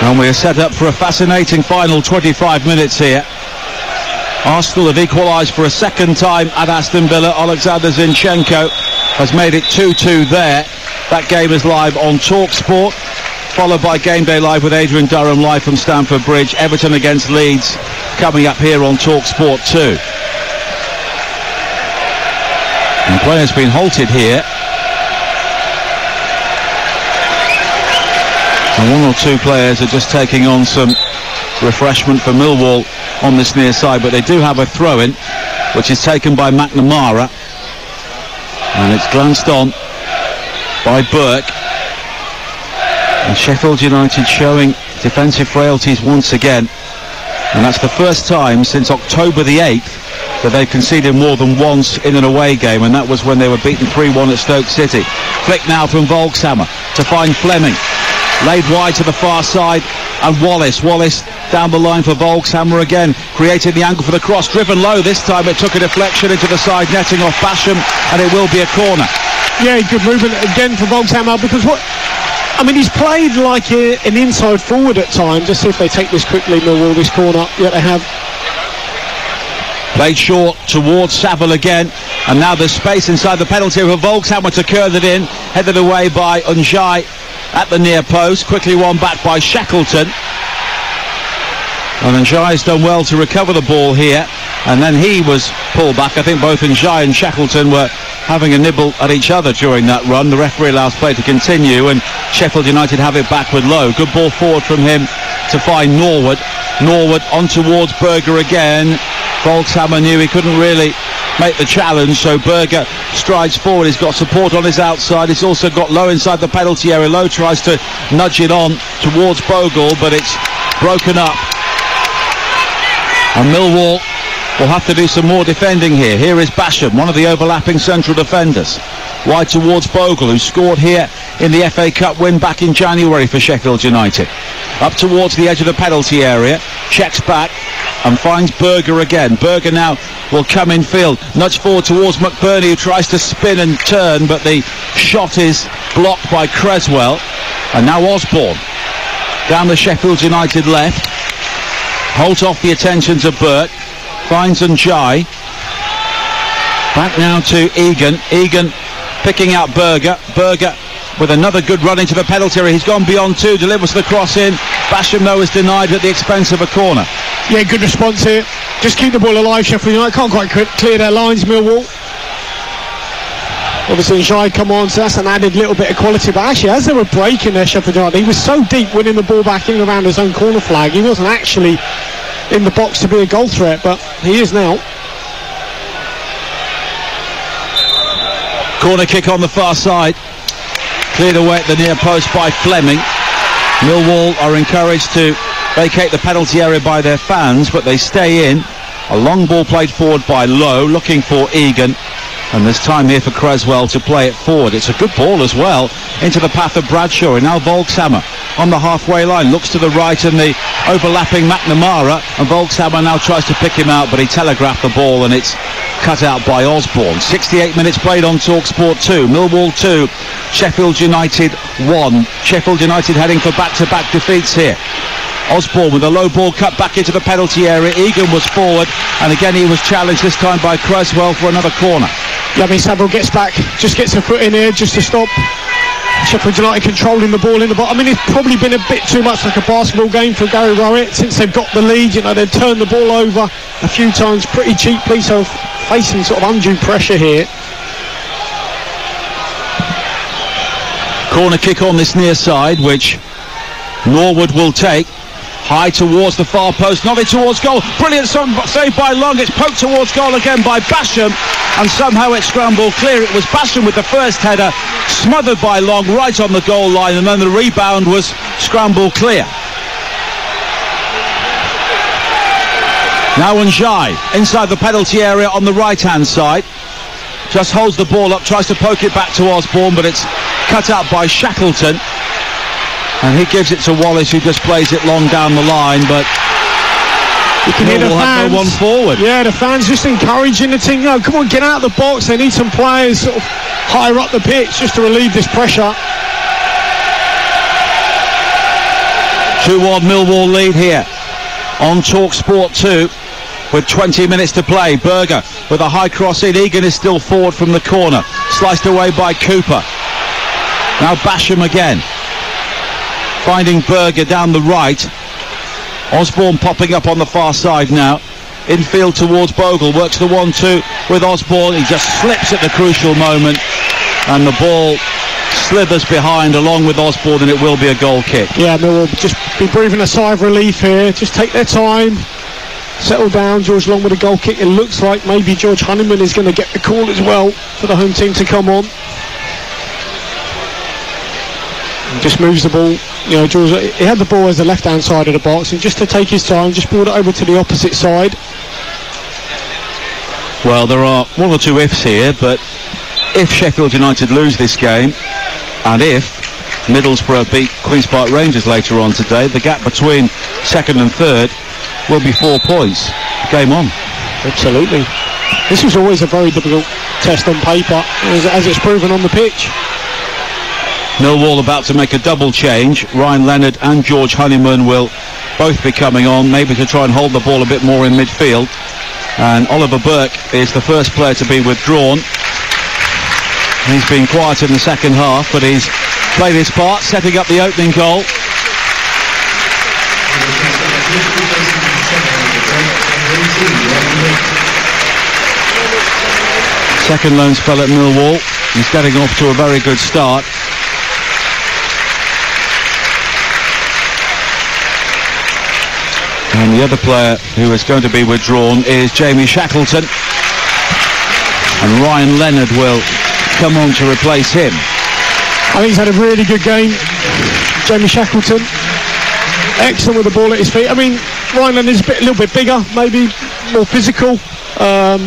And we're set up for a fascinating final 25 minutes here. Arsenal have equalised for a second time at Aston Villa. Alexander Zinchenko has made it 2-2 there. That game is live on Talksport, followed by Game Day Live with Adrian Durham live from Stamford Bridge. Everton against Leeds coming up here on Talksport 2. And play has been halted here. And one or two players are just taking on some refreshment for Millwall on this near side, but they do have a throw-in, which is taken by McNamara, and it's glanced on by Burke. And Sheffield United showing defensive frailties once again, and that's the first time since October the 8th that they've conceded more than once in an away game, and that was when they were beaten 3-1 at Stoke City. Flick now from Volkshammer to find Fleming. Laid wide to the far side, and Wallace down the line for Volkshammer again, creating the angle for the cross, driven low. This time it took a deflection into the side netting off Basham, and it will be a corner. Yeah, good movement again for Volkshammer, because he's played like an inside forward at times. Just see if they take this quickly, Millwall, this corner. Yeah, they have. Played short towards Saville again, and now there's space inside the penalty for Volkshammer to curl it in, headed away by Unjai at the near post, quickly won back by Shackleton. And Unjai's done well to recover the ball here, and then he was pulled back. I think both Unjai and Shackleton were having a nibble at each other during that run. The referee allows play to continue, and Sheffield United have it back with Lowe. Good ball forward from him to find Norwood. Norwood on towards Berger again. Volkshammer knew he couldn't really make the challenge, so Berger strides forward. He's got support on his outside. He's also got Lowe inside the penalty area. Lowe tries to nudge it on towards Bogle, but it's broken up. And Millwall will have to do some more defending here. Here is Basham, one of the overlapping central defenders. Wide towards Bogle, who scored here in the FA Cup win back in January for Sheffield United. Up towards the edge of the penalty area, checks back and finds Berger again. Berger now will come in field, nudge forward towards McBurney, who tries to spin and turn, but the shot is blocked by Creswell. And now Osborne down the Sheffield United left, holds off the attentions of Burke, finds Njai. Back now to Egan. Egan picking out Berger. Berger with another good run into the penalty area. He's gone beyond two, delivers the cross in. Basham, though, is denied at the expense of a corner. Yeah, good response here. Just keep the ball alive, Sheffield United. Can't quite clear their lines, Millwall. Obviously, Njai come on, so that's an added little bit of quality. But actually, as they were breaking there, Sheffield United, he was so deep winning the ball back in around his own corner flag. He wasn't actually in the box to be a goal threat, but he is now. Corner kick on the far side. Cleared away at the near post by Fleming. Millwall are encouraged to vacate the penalty area by their fans, but they stay in. A long ball played forward by Lowe, looking for Egan. And there's time here for Creswell to play it forward. It's a good ball as well into the path of Bradshaw. And now Volkshammer on the halfway line, looks to the right and the overlapping McNamara, and Volkshammer now tries to pick him out, but he telegraphed the ball and it's cut out by Osborne. 68 minutes played on Talksport 2. Millwall 2, Sheffield United 1. Sheffield United heading for back-to-back defeats here. Osborne with a low ball cut back into the penalty area. Egan was forward, and again he was challenged, this time by Creswell, for another corner. Yeah, I mean, Saville gets back, just gets a foot in here just to stop Sheffield United controlling the ball in the bottom. I mean, it's probably been a bit too much like a basketball game for Gary Rowett since they've got the lead. You know, they've turned the ball over a few times pretty cheaply, so facing sort of undue pressure here. Corner kick on this near side, which Norwood will take. High towards the far post, nodded towards goal. Brilliant save by Long. It's poked towards goal again by Basham, and somehow it's scrambled clear. It was Basham with the first header, smothered by Long right on the goal line, and then the rebound was scrambled clear. Now Njai inside the penalty area on the right-hand side. Just holds the ball up, tries to poke it back to Osborne, but it's cut out by Shackleton. And he gives it to Wallace, who just plays it long down the line, but you can hear the fans. No one forward. Yeah, the fans just encouraging the team. No, come on, get out of the box. They need some players sort of higher up the pitch just to relieve this pressure. 2-1 Millwall lead here on Talksport 2 with 20 minutes to play. Berger with a high cross in. Egan is still forward from the corner. Sliced away by Cooper. Now Basham again. Finding Berger down the right. Osborne popping up on the far side now. Infield towards Bogle. Works the 1-2 with Osborne. He just slips at the crucial moment. And the ball slithers behind along with Osborne, and it will be a goal kick. Yeah, they'll just be breathing a sigh of relief here. Just take their time. Settle down. George Long with a goal kick. It looks like maybe George Honeyman is going to get the call as well for the home team to come on. Just moves the ball. You know, George, he had the ball as the left-hand side of the box, and just to take his time, just brought it over to the opposite side. Well, there are one or two ifs here, but if Sheffield United lose this game, and if Middlesbrough beat Queen's Park Rangers later on today, the gap between second and third will be 4 points. Game on. Absolutely. This was always a very difficult test on paper, as it's proven on the pitch. Millwall about to make a double change. Ryan Leonard and George Honeyman will both be coming on, maybe to try and hold the ball a bit more in midfield. And Oliver Burke is the first player to be withdrawn. He's been quiet in the second half, but he's played his part, setting up the opening goal. Second loan spell at Millwall. He's getting off to a very good start. And the other player who is going to be withdrawn is Jamie Shackleton. And Ryan Leonard will come on to replace him. I think he's had a really good game, Jamie Shackleton. Excellent with the ball at his feet. I mean, Ryan Leonard's a little bit bigger, maybe more physical.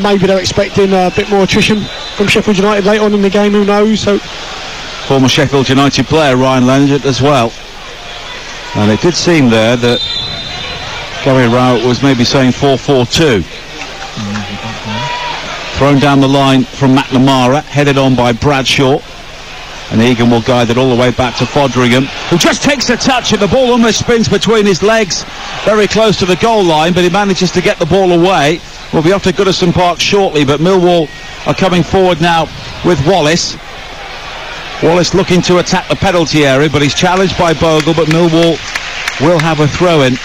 Maybe they're expecting a bit more attrition from Sheffield United late on in the game, who knows. So, former Sheffield United player Ryan Leonard as well. And it did seem there that Gary Rowett was maybe saying 4-4-2. Thrown down the line from McNamara, headed on by Bradshaw. And Egan will guide it all the way back to Fodringham, who just takes a touch and the ball almost spins between his legs, very close to the goal line, but he manages to get the ball away. We'll be off to Goodison Park shortly, but Millwall are coming forward now with Wallace. Wallace looking to attack the penalty area, but he's challenged by Bogle, but Millwall will have a throw-in.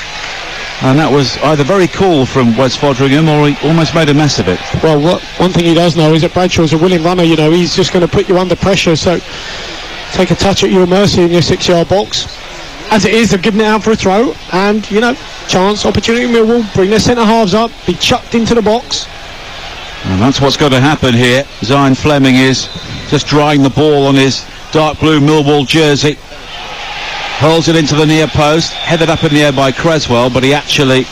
And that was either very cool from Wes Fodringham, or he almost made a mess of it. Well, one thing he does know is that Bradshaw's a willing runner. You know, he's just going to put you under pressure, so take a touch at your mercy in your 6-yard box. As it is, they've given it out for a throw, and, you know, chance, opportunity, Millwall bring their centre-halves up, be chucked into the box. And that's what's going to happen here. Zion Fleming is just drying the ball on his dark blue Millwall jersey. Hurls it into the near post, headed up in the air by Creswell, but he actually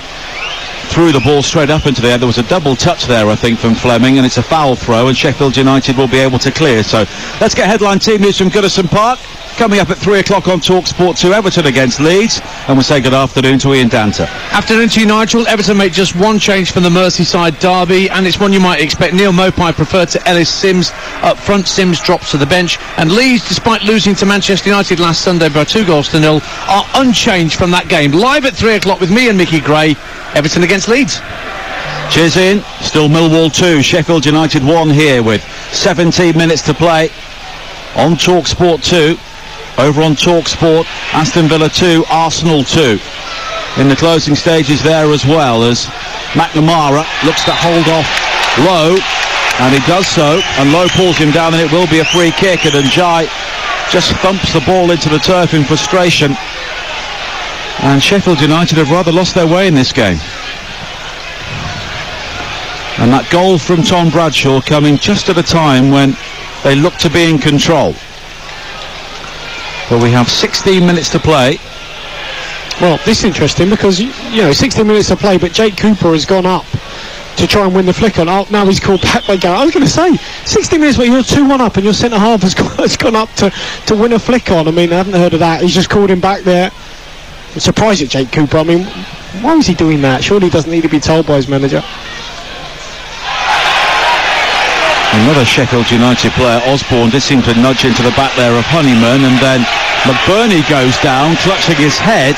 threw the ball straight up into the air. There was a double touch there, I think, from Fleming, and it's a foul throw, and Sheffield United will be able to clear. So let's get headline team news from Goodison Park. Coming up at 3 o'clock on Talksport 2, Everton against Leeds, and we'll say good afternoon to Ian Danter. Afternoon to you, Nigel. Everton made just one change from the Merseyside derby, and it's one you might expect. Neil Maupay preferred to Ellis Sims up front. Sims drops to the bench, and Leeds, despite losing to Manchester United last Sunday by 2-0, are unchanged from that game. Live at 3 o'clock with me and Mickey Gray, Everton against Leeds. Cheers, Ian. Still Millwall 2, Sheffield United 1 here with 17 minutes to play on Talksport 2. Over on Talksport, Aston Villa 2, Arsenal 2. In the closing stages there as well, as McNamara looks to hold off Lowe, and he does so, and Lowe pulls him down, and it will be a free kick, and Njai just thumps the ball into the turf in frustration. And Sheffield United have rather lost their way in this game. And that goal from Tom Bradshaw coming just at a time when they look to be in control. But we have 16 minutes to play. Well, this is interesting because, 16 minutes to play, but Jake Cooper has gone up to try and win the flick on. Oh, now he's called back by Garrett. I was going to say, 60 minutes where you're 2-1 up and your centre-half has gone up to win a flick on. I mean, I haven't heard of that. He's just called him back there. I'm surprised at Jake Cooper. I mean, why is he doing that? Surely he doesn't need to be told by his manager. Another Sheffield United player, Osborne, did seem to nudge into the back there of Honeyman, and then McBurney goes down, clutching his head.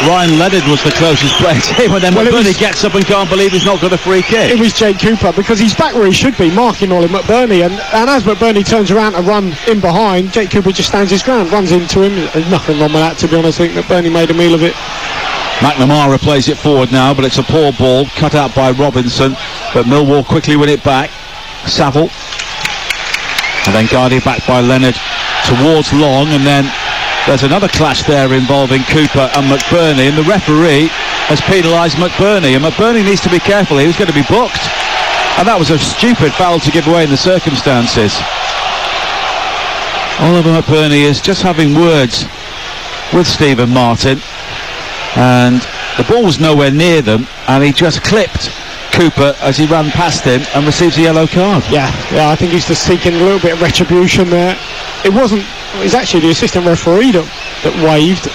Ryan Leonard was the closest player to him, and then McBurney gets up and can't believe he's not got a free kick. It was Jake Cooper, because he's back where he should be, marking Ollie McBurney, and as McBurney turns around to run in behind, Jake Cooper just stands his ground, runs into him. There's nothing wrong with that, to be honest. I think McBurney made a meal of it. McNamara plays it forward now, but it's a poor ball, cut out by Robinson, but Millwall quickly win it back. Saville, and then guided back by Leonard towards Long, and then there's another clash there involving Cooper and McBurney, and the referee has penalised McBurney, and McBurney needs to be careful. He was going to be booked, and that was a stupid foul to give away in the circumstances. Oliver McBurney is just having words with Stephen Martin, and the ball was nowhere near them, and he just clipped Cooper as he ran past him and receives a yellow card. Yeah, I think he's just seeking a little bit of retribution there. It was actually the assistant referee that waved.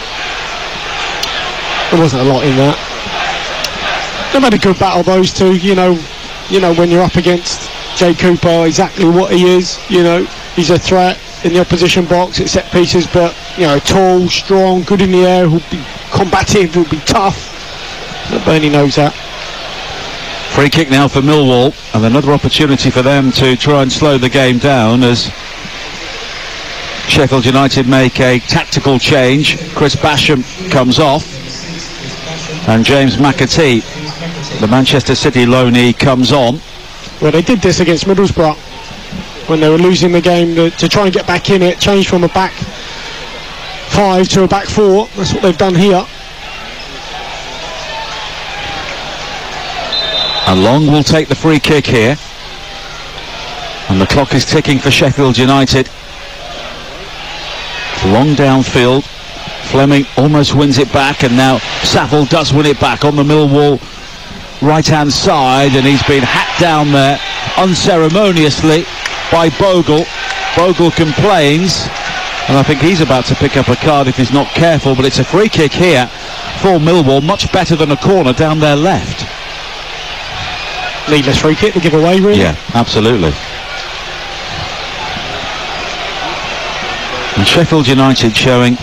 There wasn't a lot in that. They've had a good battle, those two. When you're up against Jay Cooper, exactly what he is. He's a threat in the opposition box at set pieces, but tall, strong, good in the air, who'll be combative, who'll be tough. But Bernie knows that. Free kick now for Millwall, and another opportunity for them to try and slow the game down as Sheffield United make a tactical change. Chris Basham comes off, and James McAtee, the Manchester City loanee, comes on. Well, they did this against Middlesbrough when they were losing the game to try and get back in it, change from a back five to a back four. That's what they've done here. And Long will take the free kick here. And the clock is ticking for Sheffield United. Long downfield. Fleming almost wins it back, and now Saville does win it back on the Millwall right-hand side, and he's been hacked down there unceremoniously by Bogle. Bogle complains, and I think he's about to pick up a card if he's not careful, but it's a free kick here for Millwall, much better than a corner down their left. Needless free kick to give away, really. Yeah, absolutely. And Sheffield United showing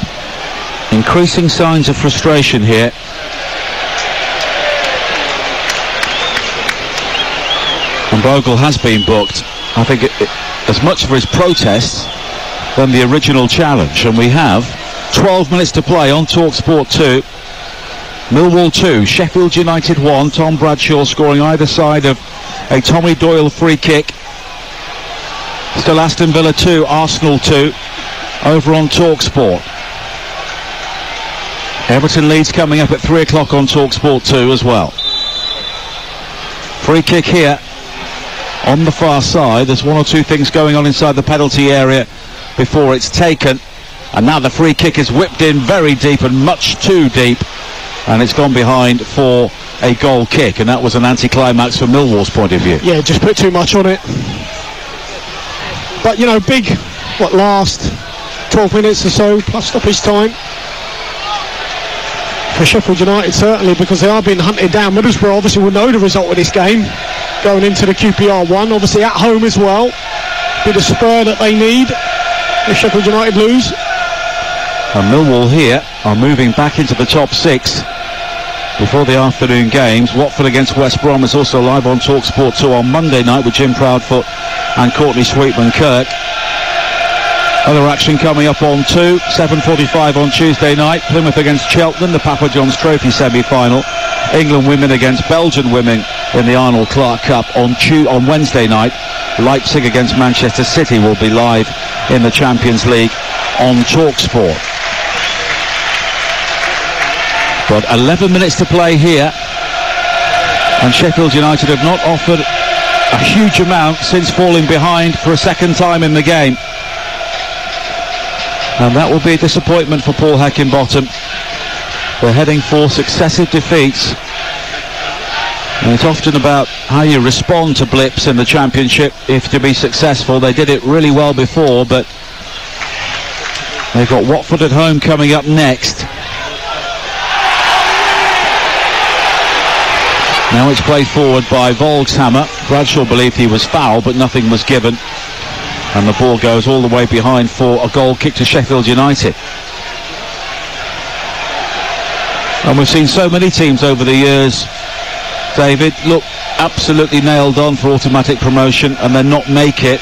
increasing signs of frustration here. And Bogle has been booked, I think, as much for his protests than the original challenge. And we have 12 minutes to play on Talksport 2. Millwall 2, Sheffield United 1. Tom Bradshaw scoring either side of a Tommy Doyle free kick. Still Aston Villa 2, Arsenal 2 over on Talksport. Everton Leeds coming up at 3 o'clock on Talksport 2 as well. Free kick here on the far side. There's one or two things going on inside the penalty area before it's taken. And now the free kick is whipped in very deep, and much too deep. And it's gone behind for a goal kick, and that was an anticlimax from Millwall's point of view. Yeah, just put too much on it. But, big, last 12 minutes or so, plus stoppage time. For Sheffield United, certainly, because they are being hunted down. Middlesbrough obviously will know the result of this game, going into the QPR one, obviously at home as well. Be the spur that they need if Sheffield United lose. And Millwall here are moving back into the top 6 before the afternoon games. Watford against West Brom is also live on Talksport 2 on Monday night with Jim Proudfoot and Courtney Sweetman-Kirk. Other action coming up on 2, 7:45 on Tuesday night. Plymouth against Cheltenham, the Papa John's Trophy semi-final. England women against Belgian women in the Arnold Clark Cup on Wednesday night. Leipzig against Manchester City will be live in the Champions League on Talksport. Got 11 minutes to play here, and Sheffield United have not offered a huge amount since falling behind for a second time in the game. And that will be a disappointment for Paul Heckingbottom. They're heading for successive defeats. And it's often about how you respond to blips in the Championship if to be successful. They did it really well before, but they've got Watford at home coming up next. Now it's played forward by Volkshammer. Bradshaw believed he was foul, but nothing was given. And the ball goes all the way behind for a goal kick to Sheffield United. And we've seen so many teams over the years, David, look absolutely nailed on for automatic promotion and then not make it.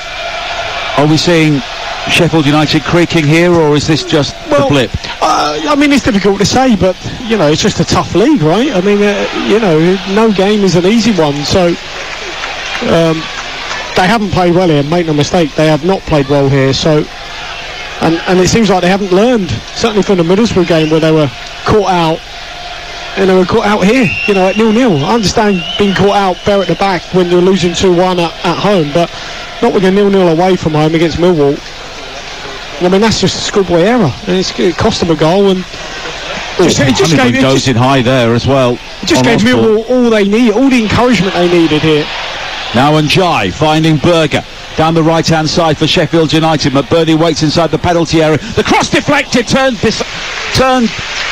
Are we seeing Sheffield United creaking here, or is this just a blip? I mean, it's difficult to say, but, you know, it's just a tough league, right? I mean, you know, no game is an easy one, so they haven't played well here, make no mistake. They have not played well here, so... And it seems like they haven't learned, certainly from the Middlesbrough game where they were caught out, and they were caught out here, you know, at 0-0. I understand being caught out there at the back when you're losing 2-1 at home, but not with a 0-0 away from home against Millwall. I mean, that's just a schoolboy error, and it cost them a goal, and it just goes in high there as well. It just gave Millwall all they need, all the encouragement they needed here. Now Njai finding Berger down the right-hand side for Sheffield United. McBurney waits inside the penalty area. The cross deflected, turned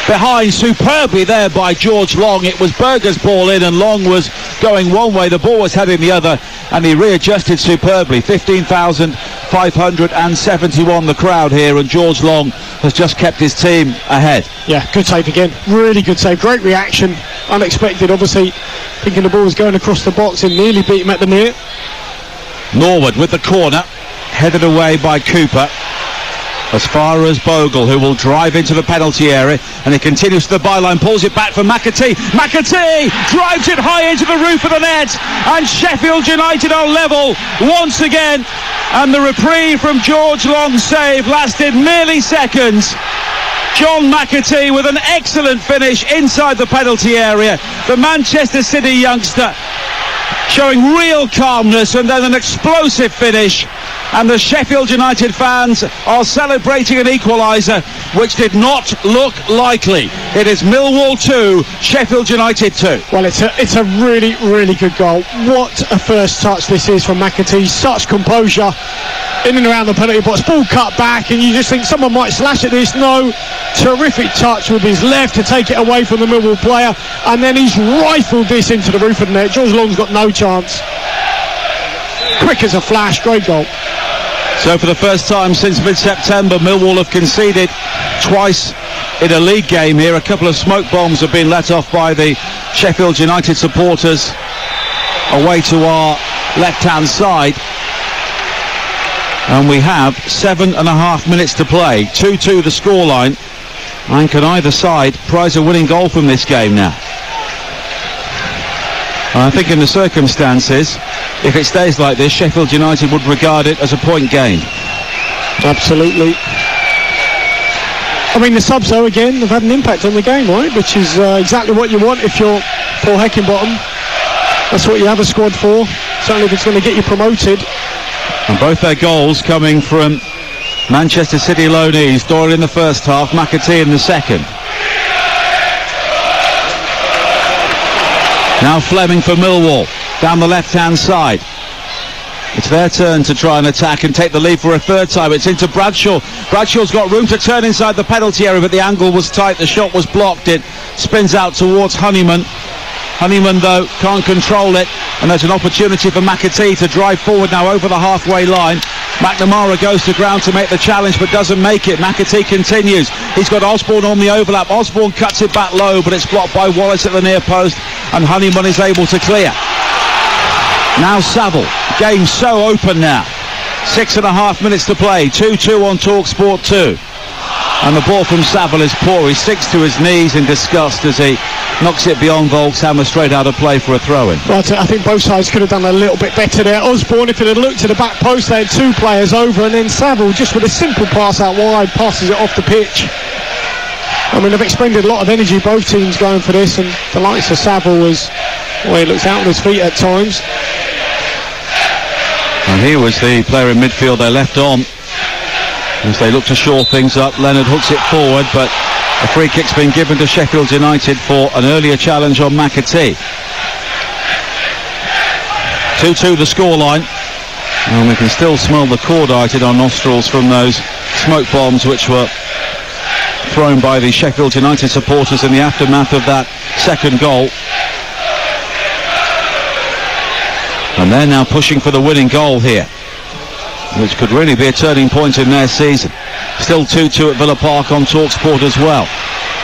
behind superbly there by George Long. It was Berger's ball in, and Long was going one way, the ball was heading the other, and he readjusted superbly. 15,571 the crowd here, and George Long has just kept his team ahead. Yeah, good save again, really good save, great reaction, unexpected obviously, thinking the ball was going across the box and nearly beat him at the near. Norwood with the corner, headed away by Cooper, as far as Bogle, who will drive into the penalty area, and he continues to the byline, pulls it back for McAtee. McAtee drives it high into the roof of the net, and Sheffield United are level once again, and the reprieve from George Long's save lasted merely seconds. John McAtee with an excellent finish inside the penalty area. The Manchester City youngster showing real calmness, and then an explosive finish, and the Sheffield United fans are celebrating an equaliser which did not look likely. It is Millwall 2, Sheffield United 2. Well, it's a really, really good goal. What a first touch this is from McAtee. Such composure in and around the penalty box. Ball cut back, and you just think someone might slash at this. No, terrific touch with his left to take it away from the Millwall player, and then he's rifled this into the roof of the net. George Long's got no chance. Quick as a flash, great goal. So for the first time since mid-September, Millwall have conceded twice in a league game here. A couple of smoke bombs have been let off by the Sheffield United supporters away to our left-hand side. And we have 7.5 minutes to play. 2-2 the scoreline. And can either side prize a winning goal from this game now? I think in the circumstances, if it stays like this, Sheffield United would regard it as a point gained. Absolutely. I mean, the subs, though, again, have had an impact on the game, right? Which is exactly what you want if you're Paul Heckingbottom. That's what you have a squad for, certainly if it's going to get you promoted. And both their goals coming from Manchester City loanees. Doyle in the first half, McAtee in the second. Now Fleming for Millwall, down the left-hand side. It's their turn to try and attack and take the lead for a third time. It's into Bradshaw. Bradshaw's got room to turn inside the penalty area, but the angle was tight, the shot was blocked. It spins out towards Honeyman. Honeyman, though, can't control it, and there's an opportunity for McAtee to drive forward now over the halfway line. McNamara goes to ground to make the challenge, but doesn't make it. McAtee continues. He's got Osborne on the overlap. Osborne cuts it back low, but it's blocked by Wallace at the near post, and Honeyman is able to clear. Now Saville. Game so open now. 6.5 minutes to play. 2-2 on Talksport 2. And the ball from Saville is poor. He sticks to his knees in disgust as he knocks it beyond Volkshammer straight out of play for a throw-in. Right, I think both sides could have done a little bit better there. Osborne, if it had looked to the back post, they had two players over, and then Saville, just with a simple pass out wide, passes it off the pitch. I mean, they've expended a lot of energy, both teams going for this, and the likes of Saville he looks out on his feet at times. And here was the player in midfield they left on as they look to shore things up. Leonard hooks it forward, but a free kick's been given to Sheffield United for an earlier challenge on McAtee. 2-2 the scoreline, and we can still smell the cordite in our nostrils from those smoke bombs which were thrown by the Sheffield United supporters in the aftermath of that second goal. And they're now pushing for the winning goal here, which could really be a turning point in their season. Still 2-2 at Villa Park on Talksport as well.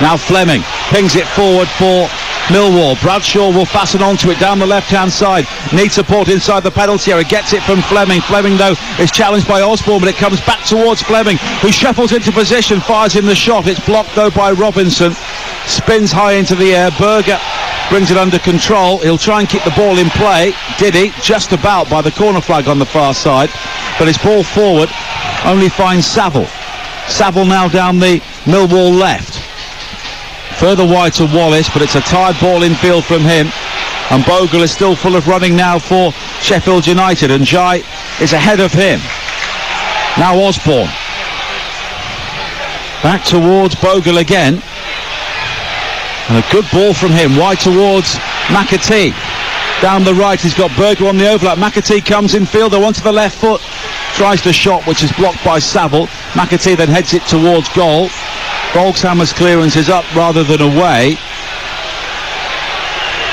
Now Fleming pings it forward for Millwall. Bradshaw will fasten onto it down the left-hand side. Needs support inside the penalty area. Gets it from Fleming. Fleming, though, is challenged by Osborne, but it comes back towards Fleming, who shuffles into position, fires in the shot. It's blocked, though, by Robinson. Spins high into the air. Berger brings it under control. He'll try and keep the ball in play. Did he? Just about by the corner flag on the far side. But his ball forward only finds Saville. Saville now down the Millwall left. Further wide to Wallace, but it's a tired ball in field from him. And Bogle is still full of running now for Sheffield United, and Jai is ahead of him. Now Osborne. Back towards Bogle again. And a good ball from him, wide towards McAtee. Down the right, he's got Berger on the overlap. McAtee comes in field, though, onto the left foot. Tries the shot, which is blocked by Saville. McAtee then heads it towards goal. Volkshammer's clearance is up rather than away.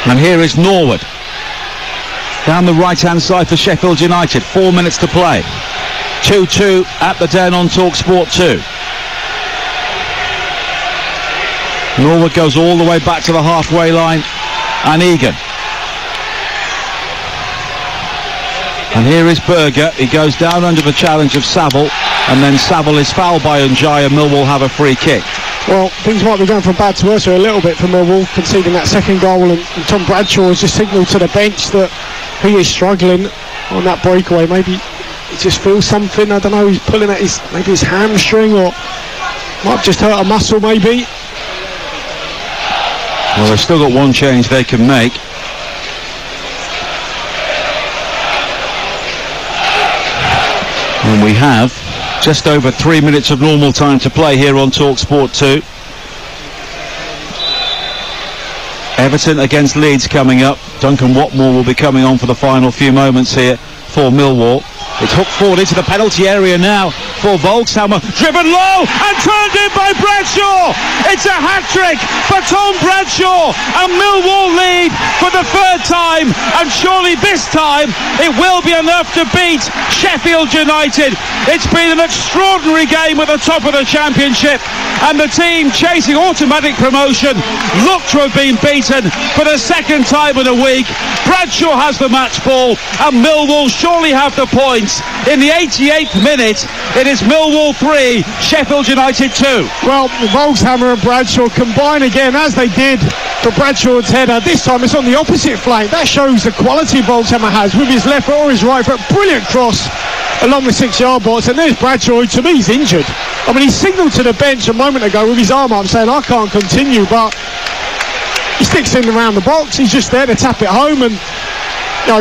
And here is Norwood. Down the right-hand side for Sheffield United. 4 minutes to play. 2-2 at the Den on Talksport 2. Norwood goes all the way back to the halfway line. And Egan. And here is Berger. He goes down under the challenge of Saville, and then Saville is fouled by Njai, and Millwall have a free kick. Well, things might be going from bad to worse here a little bit for Millwall, conceding that second goal, and Tom Bradshaw has just signalled to the bench that he is struggling on that breakaway. Maybe he just feels something, I don't know, he's pulling at maybe his hamstring, or might have just hurt a muscle maybe. Well, they've still got one change they can make. And we have just over 3 minutes of normal time to play here on Talksport 2. Everton against Leeds coming up. Duncan Watmore will be coming on for the final few moments here for Millwall. It's hooked forward into the penalty area now for Volkshammer. Driven low and turned in by Bradshaw. It's a hat-trick for Tom Bradshaw, and Millwall lead for the third time, and surely this time it will be enough to beat Sheffield United. It's been an extraordinary game at the top of the championship, and the team chasing automatic promotion look to have been beaten for the second time in a week. Bradshaw has the match ball, and Millwall surely have the points. In the 88th minute, it is Millwall 3, Sheffield United 2. Well, Volkshammer and Bradshaw combine again, as they did for Bradshaw's header. This time it's on the opposite flank. That shows the quality Volkshammer has with his left foot or his right foot. Brilliant cross along the 6-yard box, and there's Bradshaw, who to me is injured. I mean, he signalled to the bench a moment ago with his arm up saying, I can't continue, but he sticks in around the box. He's just there to tap it home, and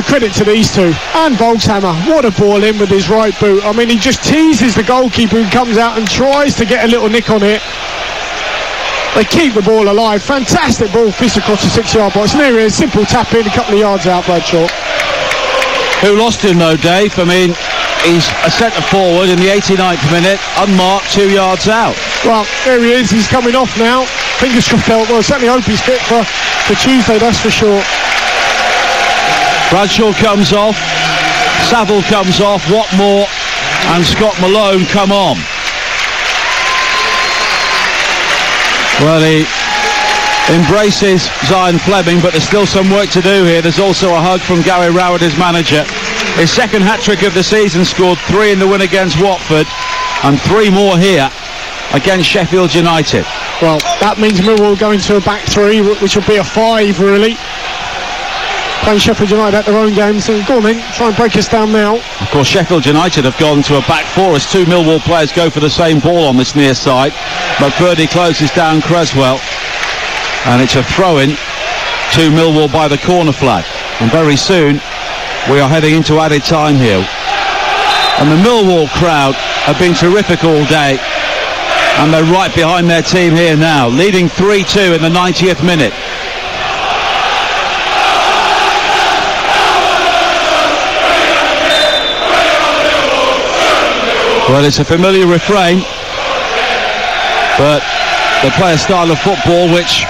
credit to these two. And Volkshammer, what a ball in with his right boot. I mean, he just teases the goalkeeper, who comes out and tries to get a little nick on it. They keep the ball alive. Fantastic ball, fist across the 6-yard box. And there he is, simple tap in, a couple of yards out, Bradshaw. Who lost him though, Dave? I mean, he's a centre forward in the 89th minute, unmarked, 2 yards out. Well, there he is, he's coming off now. Fingers crossed, well, certainly hope he's fit for Tuesday, that's for sure. Bradshaw comes off, Saville comes off, Watmore and Scott Malone come on. Well, he embraces Zion Fleming, but there's still some work to do here. There's also a hug from Gary Rowett, his manager. His second hat-trick of the season, scored 3 in the win against Watford, and 3 more here against Sheffield United. Well, that means Millwall going to a back 3, which will be a 5 really. playing Sheffield United at their own game, saying, go on then, try and break us down now. Of course, Sheffield United have gone to a back four as two Millwall players go for the same ball on this near side. McBurney closes down Creswell, and it's a throw-in to Millwall by the corner flag. And very soon, we are heading into added time here. And the Millwall crowd have been terrific all day, and they're right behind their team here now, leading 3-2 in the 90th minute. Well, it's a familiar refrain, but they play a style of football which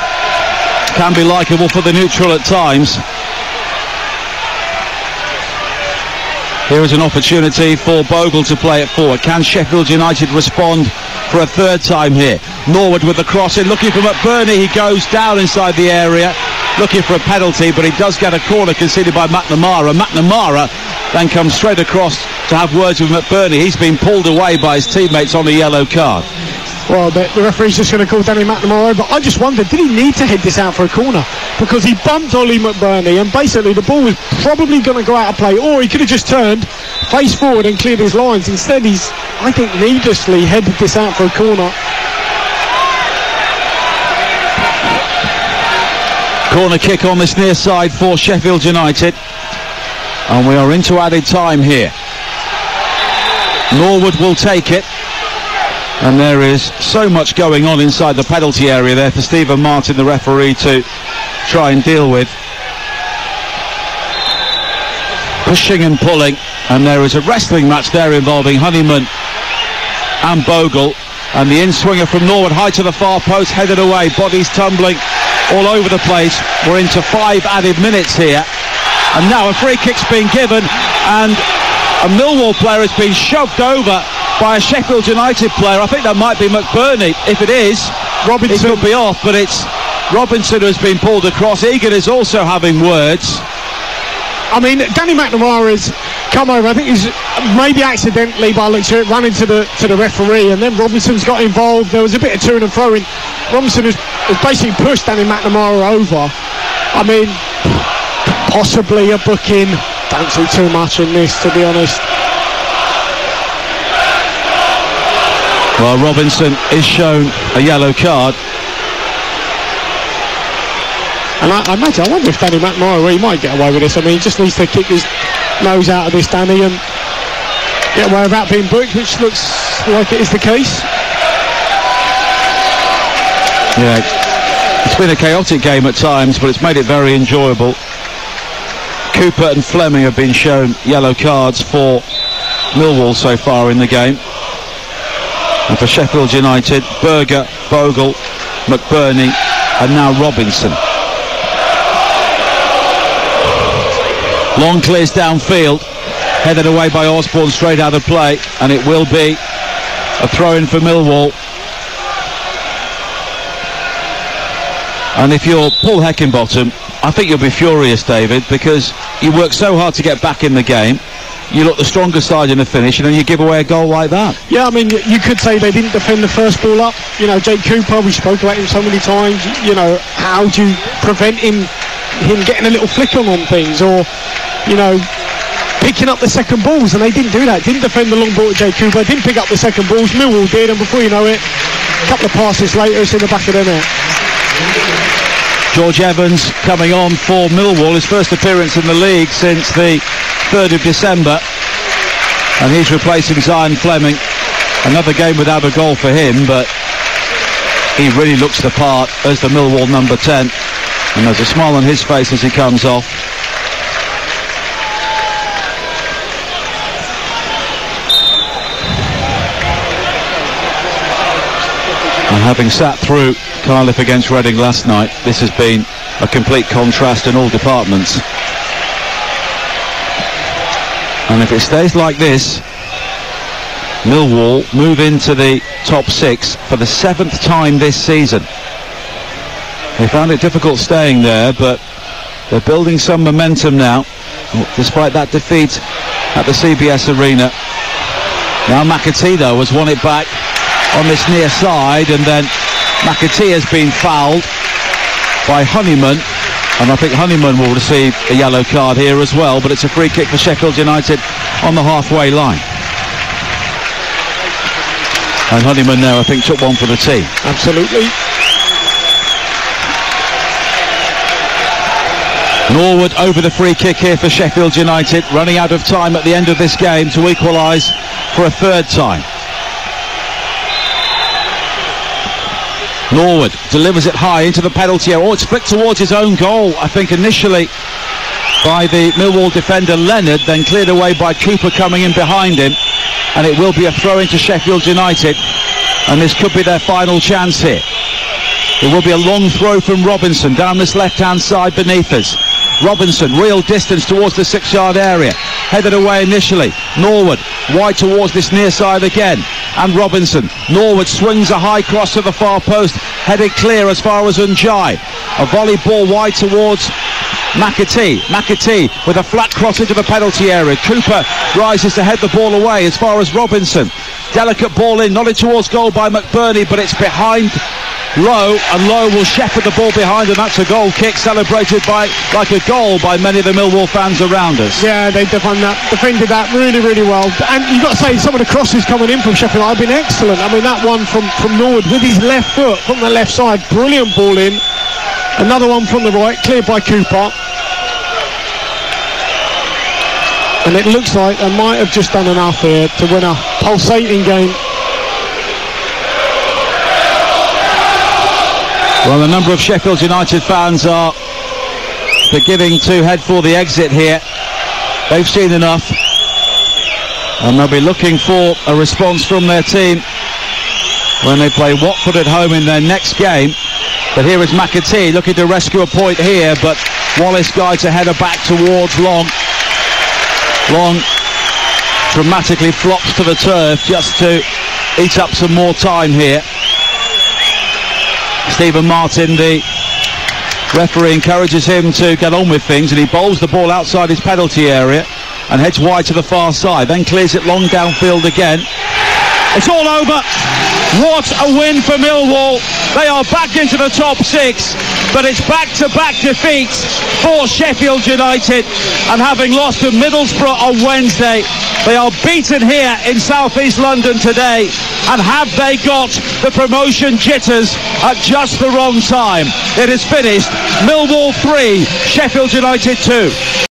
can be likeable for the neutral at times. Here is an opportunity for Bogle to play it forward. Can Sheffield United respond for a third time here? Norwood with the cross in, looking for McBurney. He goes down inside the area, looking for a penalty, but he does get a corner conceded by McNamara. McNamara then comes straight across to have words with McBurney. He's been pulled away by his teammates on a yellow card. Well, the referee's just going to call Danny McNamara, but I just wondered, did he need to head this out for a corner? Because he bumped Ollie McBurney, and basically the ball was probably going to go out of play, or he could have just turned, face forward and cleared his lines. Instead, he's, I think, needlessly headed this out for a corner. Corner kick on this near side for Sheffield United, and we are into added time here. Norwood will take it. And there is so much going on inside the penalty area there for Stephen Martin, the referee, to try and deal with. Pushing and pulling, and there is a wrestling match there involving Honeyman and Bogle. And the in-swinger from Norwood, high to the far post, headed away, bodies tumbling all over the place. We're into 5 added minutes here. And now a free kick's been given, and a Millwall player has been shoved over by a Sheffield United player. I think that might be McBurney. If it is, Robinson, it could be off, but it's Robinson who's been pulled across. Egan is also having words. I mean, Danny McNamara's come over. I think he's maybe accidentally, by looks of it, run into the referee, and then Robinson's got involved. There was a bit of to and fro in. Robinson has basically pushed Danny McNamara over. I mean, possibly a booking. Don't see too much in this, to be honest. Well, Robinson is shown a yellow card. And I imagine, I wonder if Danny McNamara, he might get away with this. I mean, he just needs to kick his nose out of this, Danny, and get away without being booked, which looks like it is the case. Yeah, it's been a chaotic game at times, but it's made it very enjoyable. Cooper and Fleming have been shown yellow cards for Millwall so far in the game. And for Sheffield United, Berger, Bogle, McBurney, and now Robinson. Long clears downfield, headed away by Osborne straight out of play, and it will be a throw-in for Millwall. And if you're Paul Heckingbottom, I think you'll be furious, David, because you work so hard to get back in the game. You look the stronger side in the finish, and then you give away a goal like that. Yeah, I mean, you could say they didn't defend the first ball up. You know, Jake Cooper, we spoke about him so many times. You know, how do you prevent him getting a little flick on things, or, you know, picking up the second balls? And they didn't do that. Didn't defend the long ball to Jake Cooper. Didn't pick up the second balls. Millwall did, and before you know it, a couple of passes later, it's in the back of their net. George Evans coming on for Millwall, his first appearance in the league since the 3rd of December, and he's replacing Zion Fleming. Another game without a goal for him, but he really looks the part as the Millwall number 10, and there's a smile on his face as he comes off. And having sat through Cardiff against Reading last night, this has been a complete contrast in all departments. And if it stays like this, Millwall move into the top 6 for the 7th time this season. They found it difficult staying there, but they're building some momentum now, despite that defeat at the CBS Arena. Now McAtee, though, has won it back on this near side, and then McAtee has been fouled by Honeyman, And I think Honeyman will receive a yellow card here as well, but it's a free kick for Sheffield United on the halfway line. And Honeyman there, I think, took one for the team. Absolutely. Norwood over the free kick here for Sheffield United, running out of time at the end of this game to equalise for a third time. Norwood delivers it high into the penalty area. Oh, it's flicked towards his own goal, I think, initially by the Millwall defender Leonard, then cleared away by Cooper coming in behind him, and it will be a throw into Sheffield United, and this could be their final chance here. It will be a long throw from Robinson down this left-hand side beneath us. Robinson, real distance towards the 6-yard area, headed away initially. Norwood, wide towards this near side again, and Robinson. Norwood swings a high cross to the far post, headed clear as far as Unjai. A volley ball wide towards McAtee. McAtee with a flat cross into the penalty area. Cooper rises to head the ball away as far as Robinson. Delicate ball in, nodded towards goal by McBurney, but it's behind Lowe, and Lowe will shepherd the ball behind, and that's a goal kick celebrated like a goal by many of the Millwall fans around us. Yeah, they defended that really, really well. And you've got to say, some of the crosses coming in from Sheffield have been excellent. I mean, that one from Norwood with his left foot from the left side, brilliant ball in. Another one from the right, cleared by Cooper. And it looks like they might have just done enough here to win a pulsating game. Well, a number of Sheffield United fans are beginning to head for the exit here. They've seen enough, and they'll be looking for a response from their team when they play Watford at home in their next game. But here is McAtee looking to rescue a point here, but Wallace guides a header back towards Long. Long dramatically flops to the turf just to eat up some more time here. Stephen Martin, the referee, encourages him to get on with things, and he bowls the ball outside his penalty area and heads wide to the far side, then clears it long downfield again. It's all over. What a win for Millwall. They are back into the top 6, but it's back-to-back defeats for Sheffield United, and having lost to Middlesbrough on Wednesday, they are beaten here in South East London today. And have they got the promotion jitters at just the wrong time? It is finished. Millwall 3, Sheffield United 2.